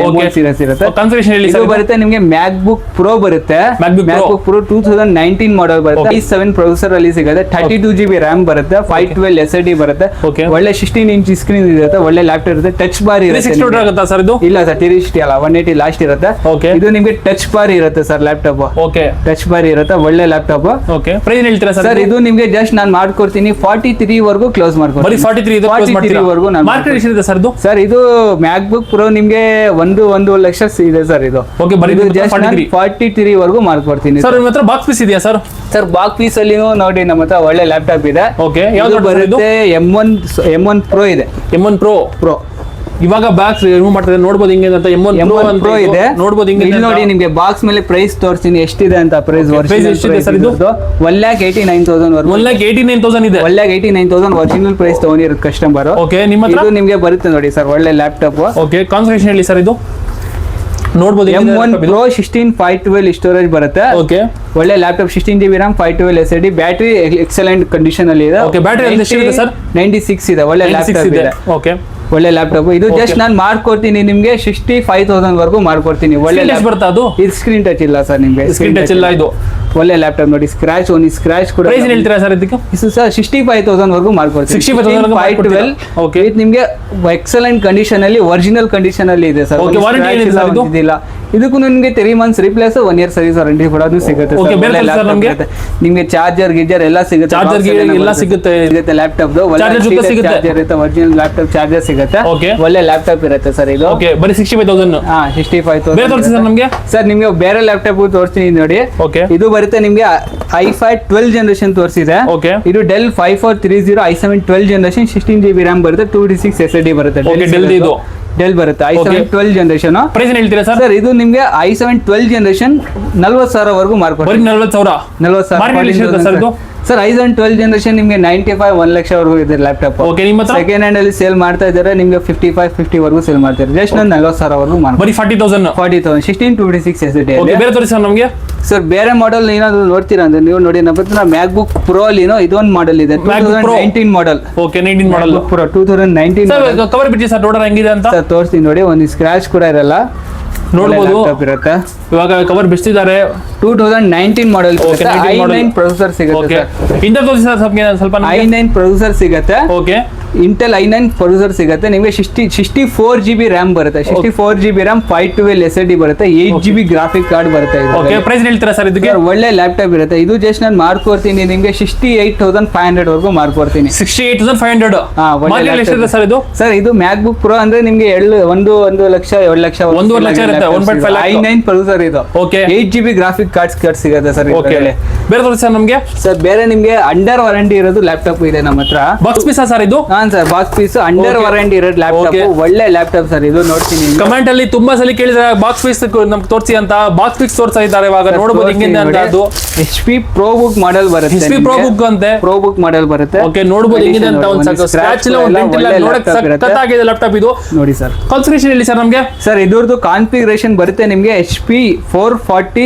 M1 ಸೀರೀಸ್ ಇರುತ್ತೆ. ಕನ್ಫಿಗರೇಷನ್ ಹೇಳಿ ಇದು ಸರ್. ಬರುತ್ತೆ ನಿಮಗೆ ಮ್ಯಾಕ್ಬುಕ್ ಪ್ರೋ ಬರುತ್ತೆ. MacBook ಪ್ರೋ 2019 ಮಾಡೆಲ್ ಬರುತ್ತೆ. i7 ಪ್ರೊಸೆಸರ್ ಅಲ್ಲಿ ಸಿಗುತ್ತೆ. 32GB RAM ಬರುತ್ತೆ. 512 SSD ಬರುತ್ತೆ. ಒಳ್ಳೆ 16 ಇಂಚ್ ಸ್ಕ್ರೀನ್ ಇರುತ್ತೆ. ಒಳ್ಳೆ ಲ್ಯಾಪ್ಟಾಪ್ ಇರುತ್ತೆ. ಟಚ್ ಬಾರ್ ಇರುತ್ತೆ. ಆಗುತ್ತಾ ಸರ್ ಇದು? ಇಲ್ಲ ಸರ್, 360 ಅಲ್ಲ, 180 ಲಾಸ್ಟ್ ಇರುತ್ತೆ. ಓಕೆ, ಇದು ನಿಮಗೆ ಟಚ್ ಬಾರ್ ಇರುತ್ತೆ sir laptop. Okay, touch bar ಇರುತ್ತೆ. ಒಳ್ಳೆ ಲ್ಯಾಪ್ಟಾಪ್. ಓಕೆ, ಪ್ರೈಸ್ ಹೇಳ್ತೀರಾ ಸರ್? ಸರ್ ಇದು ನಿಮಗೆ ಜಸ್ಟ್ ನಾನು ಮಾಡ್ಕೊಡ್ತೀನಿ 43 ವರೆಗೂ ಕ್ಲೋಸ್ ಮಾಡ್ಕೊಡ್ತೀನಿ. ಬರೀ 43 ಇದು ಕ್ಲೋಸ್ ಮಾಡ್ತೀರಾ? ವರೆಗೂ ನಾನು ಮಾರ್ಕೆಟ್ ಎಷ್ಟಿದೆ ಸರ್ ಇದು? ಸರ್ ಇದು ಮ್ಯಾಕ್ಬುಕ್ ಪ್ರೋ ನಿಮಗೆ 1 ಲಕ್ಷ ಇದೆ ಸರ್ ಇದು. ಓಕೆ, ಬರೀ ಜಸ್ಟ್ 43 ವರೆಗೂ ಮಾಡ್ಕೊಡ್ತೀನಿ ಸರ್. ನಿಮ್ಮ ಹತ್ರ ಬಾಕ್ಸ್ ಪೀಸ್ ಇದೆಯಾ ಸರ್? ಸರ್ ಬಾಕ್ಸ್ ಪೀಸ್ ಅಲ್ಲಿ ನೋಡಿ ನಮ್ಮ ಹತ್ರ ಒಳ್ಳೆ ಲ್ಯಾಪ್ಟಾಪ್ ಇದೆ. ಓಕೆ, ಯಾವ್ದು ಬರುತ್ತೆ? M1 Pro ಇದೆ. M1 Pro ಇವಾಗ ಬಾಕ್ಸ್ ರಿಮೂವ್ ಮಾಡ್ತಾರೆ, ನೋಡಬಹುದು ಹಿಂಗೆ ಅಂತ. M1 Pro ಇದೆ, ನೋಡಬಹುದು ಹಿಂಗೆ. ಇಲ್ಲಿ ನೋಡಿ ನಿಮಗೆ ಬಾಕ್ಸ್ ಮೇಲೆ ಪ್ರೈಸ್ ತೋರಿಸ್ತೀನಿ ಎಷ್ಟಿದೆ ಅಂತ. ಪ್ರೈಸ್ ಎಷ್ಟಿದೆ ಸರ್ ಇದು? 1,89,000 ವರೆಗೂ. 1,89,000 ಇದೆ. 1,89,000 ಒರಿಜಿನಲ್ ಪ್ರೈಸ್ ತಗೊಂಡಿರೋದು ಕಸ್ಟಮರ್. ಓಕೆ, ನಿಮ್ಮ ಹತ್ರ ಇದು ನಿಮಗೆ ಬರುತ್ತೆ ನೋಡಿ ಸರ್. ಒಳ್ಳೆ ಲ್ಯಾಪ್ಟಾಪ್. ಓಕೆ, ಕಾನ್ಫಿಗರೇಷನ್ ಹೇಳಿ ಸರ್. ಇದು ನೋಡಬಹುದು M1 Pro 16/512 ಸ್ಟೋರೇಜ್ ಬರುತ್ತೆ. ಓಕೆ, ಒಳ್ಳೆ laptop. 16GB RAM 512 SSD. Battery excellent condition ಅಲ್ಲಿ ಇದೆ. ಓಕೆ, ಬ್ಯಾಟರಿ ಎಷ್ಟಿದೆ ಸರ್? 96 ಇದೆ. ಒಳ್ಳೆ ಲ್ಯಾಪ್ಟಾಪ್ ಇದೆ. ಓಕೆ, ಒಳ್ಳೆ ಲ್ಯಾಪ್ಟಾಪ್. ಇದು ಜಸ್ಟ್ ನಾನು ಮಾಡ್ಕೊಡ್ತೀನಿ ನಿಮ್ಗೆ 65,000 ವರೆಗೂ ಮಾಡ್ಕೊಡ್ತೀನಿ. ಒಳ್ಳೆ ಬರುತ್ತೆ ಅದು. ಇದು ಸ್ಕ್ರೀನ್ ಟಚ್ ಇಲ್ಲ ಸರ್ ನಿಮ್ಗೆ. ಸ್ಕ್ರೀನ್ ಟಚ್ ಇಲ್ಲ ಇದು. ಒಳ್ಳೆ ಲ್ಯಾಪ್ಟಾಪ್ ನೋಡಿ. ಸ್ಕ್ರಾಚ್ ಕೂಡ. ಪ್ರೈಸ್ ಹೇಳ್ತೀರಾ ಸರ್ ಇದಕ್ಕೆ? ಇದು ಸರ್ 65,000 ವರೆಗೂ ಮಾಡ್ಕೊಡ್ತೀನಿ. 65,000 ಓಕೆ, ಇದು ನಿಮ್ಗೆ ಎಕ್ಸಲೆಂಟ್ ಕಂಡೀಷನ್ ಅಲ್ಲಿ, ಒರಿಜಿನಲ್ ಕಂಡೀಷನ್ ಅಲ್ಲಿ ಇದೆ ಸರ್. ಓಕೆ, ವಾರಂಟಿ ಏನಿದೆ ಸರ್ ಇದು? ಇದಿಲ್ಲ. ಇದಕ್ಕೂ ನಿಮಗೆ 3 months replace, 1 year service warranty ಕೂಡ ಸಿಗುತ್ತೆ. ಓಕೆ, ಬೇರೆ ಸರ್ ನಮಗೆ ನಿಮಗೆ ಚಾರ್ಜರ್ ಗಿಜರ್ ಎಲ್ಲ ಸಿಗುತ್ತೆ. ಚಾರ್ಜರ್ ಎಲ್ಲ ಸಿಗುತ್ತೆ ಲ್ಯಾಪ್ಟಾಪ್. ಚಾರ್ಜರ್ ಇರುತ್ತೆ. ಒರಿಜಿನಲ್ ಲ್ಯಾಪ್ಟಾಪ್ ಚಾರ್ಜರ್ ಸಿಗುತ್ತೆ. ಓಕೆ, ಒಳ್ಳೆ ಲ್ಯಾಪ್ಟಾಪ್ ಇರುತ್ತೆ ಸರ್ ಇದು. ಓಕೆ, ಬರೀ 65,000. 65,000. ಬೇರೆ ತೋರಿಸಿ ಸರ್ ನಮಗೆ. ಸರ್ ನಿಮಗೆ ಬೇರೆ ಲ್ಯಾಪ್ಟಾಪ್ ತೋರಿಸ್ತೀನಿ ನೋಡಿ. ಓಕೆ, ಇದು ಬರುತ್ತೆ ನಿಮಗೆ i5 12 ಜನರೇಷನ್ ತೋರಿಸಿದೆ. ಓಕೆ, ಇದು del 5430 i7 12 generation 16GB RAM ಬರುತ್ತೆ. 256 SSD ಬರುತ್ತೆ. ಡೆಲ್ ಬರುತ್ತೆ. i7 12 generation. ಪ್ರೈಸ್ ಹೇಳ್ತೀರಾ ಸರ್? ಸರ್ ಇದು ನಿಮಗೆ i7 12 ಜನರೇಷನ್ 40,000 ವರೆಗೂ ಮಾರ್ಕೆಟ್. 40,000. 40,000 ಸರ್ ಇದು ಸರ್ ಐಸನ್ 12 ಜನರೇಷನ್ ನಿಮಗೆ 95 1 ಲಕ್ಷ ವರೆಗೂ ಇದೆ ಲ್ಯಾಪ್ಟಾಪ್. ಓಕೆ, ನಿಮ್ಮ ಹತ್ರ ಸೆಕೆಂಡ್ ಹ್ಯಾಂಡ್ ಅಲ್ಲಿ ಸೇಲ್ ಮಾಡ್ತಾ ಇದ್ದಾರೆ ನಿಮಗೆ 55-50 ವರೆಗೂ ಸೇಲ್ ಮಾಡ್ತಾರೆ. ಜಸ್ಟ್ ನಾನು 40,000 ವರೆಗೂ ಬರೀ 40,000. 40,000 16-26 SSD. ಓಕೆ, ಬೇರೆ ತೋರಿಸಿ ಸರ್ ನಮಗೆ. ಸರ್ ಬೇರೆ ಮಾಡೆಲ್ ಏನಾದ್ರು ನೋಡ್ತೀರಾ ಅಂದ್ರೆ ನೀವು ನೋಡಿ, ನಮ್ಮ ಹತ್ರ ಮ್ಯಾಕ್ಬುಕ್ ಪ್ರೋ ಅಲ್ಲಿ ಇದೊಂದು ಮಾಡೆಲ್ ಇದೆ, 2019 model. Okay, 19 model pro 2019. Sir cover ಬಿಟ್ಟು ಸರ್ ನೋಡೋಣ ಹೆಂಗಿದೆ ಅಂತ. ಸರ್ ತೋರಿಸ್ತೀನಿ ನೋಡಿ, ಒಂದು ಸ್ಕ್ರಾಚ್ ಕೂಡ ಇರಲ್ಲ, ನೋಡಬಹುದು. ಇರುತ್ತೆ. ಇವಾಗ ಕವರ್ ಬಿಚ್ಚಿದ್ದಾರೆ. 2019 model. Okay, 19 model. i9 processor ಸಿಗುತ್ತೆ ಸರ್. ಇಂಟರ್ ತೋರಿಸಿ ಸರ್ ಸ್ವಲ್ಪ ನಮಗೆ. i9 ಪ್ರೊಸೆಸರ್ ಸಿಗುತ್ತೆ. ಓಕೆ, ಇಂಟೆಲ್ i9 ಪ್ರೊಸೆಸರ್ ಸಿಗುತ್ತೆ ನಿಮಗೆ. 64 GB ರ್ಯಾಮ್ ಬರುತ್ತೆ, 64 GB ರ್ಯಾಮ್, 512 SSD ಬರುತ್ತೆ, 8 GB ಗ್ರಾಫಿಕ್ ಕಾರ್ಡ್ ಬರುತ್ತೆ. ಓಕೆ, ಪ್ರೈಸ್ ಹೇಳ್ತೀರಾ ಸರ್ ಇದಕ್ಕೆ? ಒಳ್ಳೆ ಲ್ಯಾಪ್ಟಾಪ್ ಇರುತ್ತೆ ಇದು. ಜಸ್ಟ್ ನಾನು ಮಾಡ್ಕೊಡ್ತೀನಿ ನಿಮಗೆ 68,500 ವರೆಗೂ ಮಾಡ್ಕೊಡ್ತೀನಿ. 68,500. ಮಾರ್ಕೆಟ್ ಎಷ್ಟಿದೆ ಸರ್ ಇದು? ಸರ್ ಇದು ಮ್ಯಾಕ್ಬುಕ್ ಪ್ರೋ ಅಂದ್ರೆ ನಿಮಗೆ 1 ಲಕ್ಷ 2 ಲಕ್ಷ 1.5 ಲಕ್ಷ ಇರುತ್ತೆ. 1.5 lakh. i9 ಪ್ರೊಸೆಸರ್ ಇದು. ಓಕೆ, 8 GB ಗ್ರಾಫಿಕ್ ಕಾರ್ಡ್ ಸಿಗುತ್ತೆ ಸರ್. ಓಕೆ, ಬೇರೆ ತೋರಿಸಿ ಸರ್ ನಮಗೆ. ಸರ್ ಬೇರೆ ನಿಮಗೆ ಅಂಡರ್ ವಾರಂಟಿ ಇರೋದು ಲ್ಯಾಪ್ಟಾಪ್ ಇದೆ ನಮ್ಮ ಹತ್ರ. ಬಾಕ್ಸ್ ಪೀಸ್ ಸರ್ ಇದು? ಹಾಂ sir, box piece under warranty ಇರೋದು ಲ್ಯಾಪ್ಟಾಪ್. ಒಳ್ಳೆ ಲ್ಯಾಪ್ಟಾಪ್ ಸರ್ ಇದು. ನೋಡ್ತೀನಿ ಕಮೆಂಟ್ ಅಲ್ಲಿ ತುಂಬಾ ಸಲ ಕೇಳಿದ್ರೆ ಬಾಕ್ಸ್ ಪೀಸ್ ನಮ್ಗೆ ತೋರಿಸಿ ಅಂತ. ಬಾಕ್ಸ್ ಪೀಸ್ ತೋರಿಸ್ತಾ ಇದ್ದಾರೆ ಇವಾಗ, ನೋಡಬಹುದು ಹಿಂಗಿದೆ ಅಂತ. ಅದು HP Pro Book ಮಾಡೆಲ್ ಬರುತ್ತೆ. HP Pro Book ಅಂತೆ. Pro Book ಮಾಡೆಲ್ ಬರುತ್ತೆ. ಓಕೆ, ನೋಡಬಹುದು ಹಿಂಗಿದೆ ಅಂತ. ಒಂದು ಸ್ಕ್ರಾಚ್ ಇಲ್ಲ, ಒಂದು ಡೆಂಟ್ ಇಲ್ಲ, ನೋಡಕ್ಕೆ ಸಖತ್ತಾಗಿದೆ ಲ್ಯಾಪ್ಟಾಪ್ ಇದು. ನೋಡಿ ಸರ್, ಕಾನ್ಫಿಗರೇಷನ್ ಹೇಳಿ ಸರ್ ನಮಗೆ. ಸರ್ ಇದ್ರದ್ದು ಕಾನ್ಫಿಗರೇಷನ್ ಬರುತ್ತೆ ನಿಮಗೆ HP 440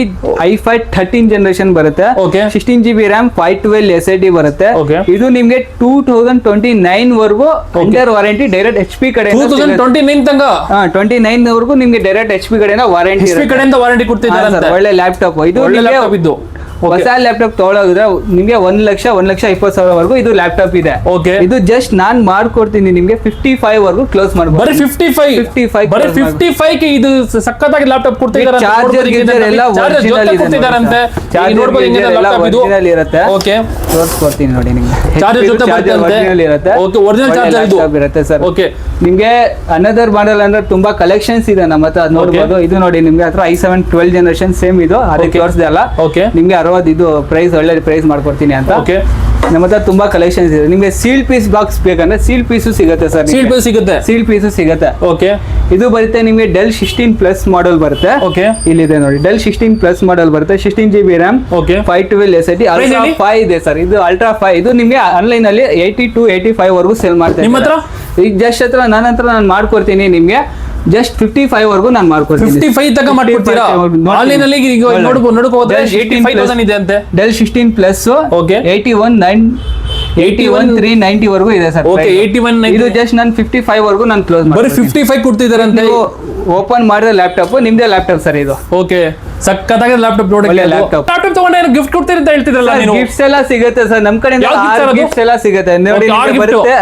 i5 13 ಜನರೇಷನ್ ಬರುತ್ತೆ. ಓಕೆ, 16 GB ರ್ಯಾಮ್, 512 SSD ಬರುತ್ತೆ. Okay. ಇದು ನಿಮಗೆ 2029 ವರೆಗೂ ಅಂಡರ್ ವಾರಂಟಿ ಡೈರೆಕ್ಟ್ HP ಕಡೆ. 2029 ತನಕ 29 ವರೆಗೂ ನಿಮಗೆ ಡೈರೆಕ್ಟ್ HP ಕಡೆಯಿಂದ ವಾರಂಟಿ. HP ಕಡೆಯಿಂದ ವಾರಂಟಿ ಕೊಡ್ತಿದ್ದಾರೆ. ಒಳ್ಳೆ ಲ್ಯಾಪ್ಟಾಪ್ ಇದು. ಒಳ್ಳೆ ಲ್ಯಾಪ್ಟಾಪ್ ಇದು. ಹೊಸ ಲ್ಯಾಪ್ಟಾಪ್ ತಗೊಳ್ಳೋದ್ರೆ ನಿಮಗೆ 1 ಲಕ್ಷ 1,20,000 ವರೆಗೂ ಇದು ಲ್ಯಾಪ್ಟಾಪ್ ಇದೆ. ಓಕೆ, ಇದು ಜಸ್ಟ್ ನಾನ್ ಮಾಡ್ಕೊಡ್ತೀನಿ ನಿಮಗೆ 55 ವರೆಗೂ ಕ್ಲೋಸ್ ಮಾಡ್ಬೋದು. ಬರೀ 55 ಬರೀ 55 ಗೆ ಇದು ಸಕ್ಕತ್ತಾಗಿ ಲ್ಯಾಪ್ಟಾಪ್ ಕೊಡ್ತಿದ್ದಾರೆ. ಚಾರ್ಜರ್ ಎಲ್ಲ ಒರಿಜಿನಲ್ ಇರುತ್ತೆ. ನೋಡಬಹುದು ಹಿಂಗಿದೆ ಲ್ಯಾಪ್ಟಾಪ್ ಇದು. ಒರಿಜಿನಲ್ ಇರುತ್ತೆ. ಓಕೆ, ತೋರಿಸ್ಕೊಡ್ತೀನಿ ನೋಡಿ ನಿಮಗೆ. ಚಾರ್ಜರ್ ಜೊತೆ ಬರುತ್ತೆ ಅಂತೆ. ಒರಿಜಿನಲ್ ಇರುತ್ತೆ. ಓಕೆ, ಒರಿಜಿನಲ್ ಚಾರ್ಜರ್ ಇದು ಇರುತ್ತೆ ಸರ್. ಓಕೆ, ನಿಮಗೆ ಅನದರ್ ಮಾಡೆಲ್ ಅಂದ್ರೆ ತುಂಬಾ ಕಲೆಕ್ಷನ್ಸ್ ಇದೆ ನಮ್ಮ ಹತ್ರ, ನೋಡಬಹುದು. ಇದು ನೋಡಿ ನಿಮ್ಗೆ ಹತ್ರ i7 12 ಜನರೇಷನ್ ಸೇಮ್ ಇದು, ಅದಕ್ಕೆ ತೋರಿಸಿದೆ ಅಲ್ಲ. ಓಕೆ, ನಿಮ್ಗೆ 60 ಇದು ಪ್ರೈಸ್ ಒಳ್ಳೆ ಪ್ರೈಸ್ ಮಾಡ್ಕೊಡ್ತೀನಿ ಅಂತ. ಓಕೆ, ನಮ್ಮ ಹತ್ರ ತುಂಬಾ ಕಲೆಕ್ಷನ್ಸ್ ಇದೆ. ನಿಮಗೆ ಸೀಲ್ ಪೀಸ್ ಬಾಕ್ಸ್ ಬೇಕಂದ್ರೆ ಸೀಲ್ ಪೀಸು ಸಿಗುತ್ತೆ ಸರ್. ಸೀಲ್ ಪೀಸ್ ಸಿಗುತ್ತೆ. ಸೀಲ್ ಪೀಸು ಸಿಗುತ್ತೆ. ಓಕೆ, ಇದು ಬರುತ್ತೆ ನಿಮಗೆ ಡೆಲ್ 16 ಪ್ಲಸ್ ಮಾಡೆಲ್ ಬರುತ್ತೆ. ಓಕೆ, ಇಲ್ಲಿದೆ ನೋಡಿ, ಡೆಲ್ 16 ಪ್ಲಸ್ ಮಾಡೆಲ್ ಬರುತ್ತೆ, 16 GB RAM, okay, 512 SSD, ultra 5 ಇದೆ ಸರ್. ಇದು ಅಲ್ಟ್ರಾ 5. ಇದು ನಿಮಗೆ ಆನ್ಲೈನ್ ಅಲ್ಲಿ 82-85 ವರೆಗೂ ಸೇಲ್ ಮಾಡ್ತೀನಿ. ನಿಮ್ಮ ಹತ್ರ ಈಗ ಜಸ್ಟ್ ನಾನು ಮಾಡ್ಕೊಡ್ತೀನಿ ನಿಮಗೆ ಜಸ್ಟ್ 55 ವರೆಗೂ ನಾನು ಮಾಡ್ಕೊಡ್ತೀನಿ. 55 ತನಕ ಮಾಡ್ಕೊಡ್ತೀರಾ ಆನ್ಲೈನ್ ಅಲ್ಲಿ? ಈಗ ನೋಡಬಹುದು 85,000 ಇದೆ ಅಂತೆ. Del 16 plus. ಓಕೆ, 81,390 ವರೆಗೂ ಇದೆ ಸರ್. ಓಕೆ, 81 ಇದು ಜಸ್ಟ್ ನಾನು 55 ವರೆಗೂ ನಾನು ಕ್ಲೋಸ್ ಮಾಡಿ. ಬರೀ 55 ಕೊಡ್ತಿದ್ದಾರೆ ಅಂತ. ಓಪನ್ ಮಾಡಿದ ಲ್ಯಾಪ್ಟಾಪ್ ನಿಮ್ದೇ ಲ್ಯಾಪ್ಟಾಪ್ ಸರ್ ಇದು. ಓಕೆ, ಸಕ್ಕತ್ತಾಗಿ ಲ್ಯಾಪ್ಟಾಪ್ ನೋಡಿ. ಲ್ಯಾಪ್ಟಾಪ್ ತಗೊಂಡು ಏನೋ ಗಿಫ್ಟ್ ಕೊಡ್ತೀರಿ ಅಂತ ಹೇಳ್ತಿದ್ರಲ್ಲ ನೀವು? ಗಿಫ್ಟ್ಸ್ ಎಲ್ಲ ಸಿಗುತ್ತೆ ಸರ್ ನಮ್ಮ ಕಡೆಯಿಂದ. ಗಿಫ್ಟ್ಸ್ ಎಲ್ಲ ಸಿಗುತ್ತೆ ನೋಡಿ, ಬರುತ್ತೆ.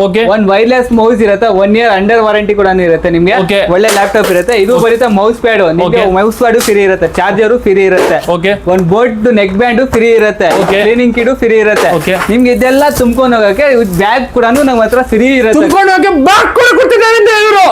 ಓಕೆ, ಒಂದು ವೈರ್ಲೆಸ್ ಮೌಸ್ ಇರುತ್ತೆ, 1 year ಅಂಡರ್ ವಾರಂಟಿ ಕೂಡ ಇರುತ್ತೆ ನಿಮಗೆ. ಒಳ್ಳೆ ಲ್ಯಾಪ್ಟಾಪ್ ಇರುತ್ತೆ. ಇದು ಬರುತ್ತೆ mouse pad. Mouse pad free ಇರುತ್ತೆ, ಚಾರ್ಜರ್ ಫ್ರೀ ಇರುತ್ತೆ. ಓಕೆ, ಒಂದು ಬೋರ್ಡ್ ನೆಕ್ ಬ್ಯಾಂಡ್ ಫ್ರೀ ಇರುತ್ತೆ, ಕ್ಲೀನಿಂಗ್ ಕಿಟ್ ಫ್ರೀ ಇರುತ್ತೆ. ನಿಮ್ಗೆ ಇದೆಲ್ಲ ತುಂಬ್ಕೊಂಡು ಹೋಗಕ್ಕೆ ಬ್ಯಾಗ್ ಕೂಡ ನಮ್ಮ ಹತ್ರ ಫ್ರೀ ಇರುತ್ತೆ. ತುಂಬ್ಕೊಂಡು ಹೋಗಕ್ಕೆ ಬ್ಯಾಗ್ ಕೂಡ ಕೊಡ್ತಿದ್ದಾರೆ ಇವರು.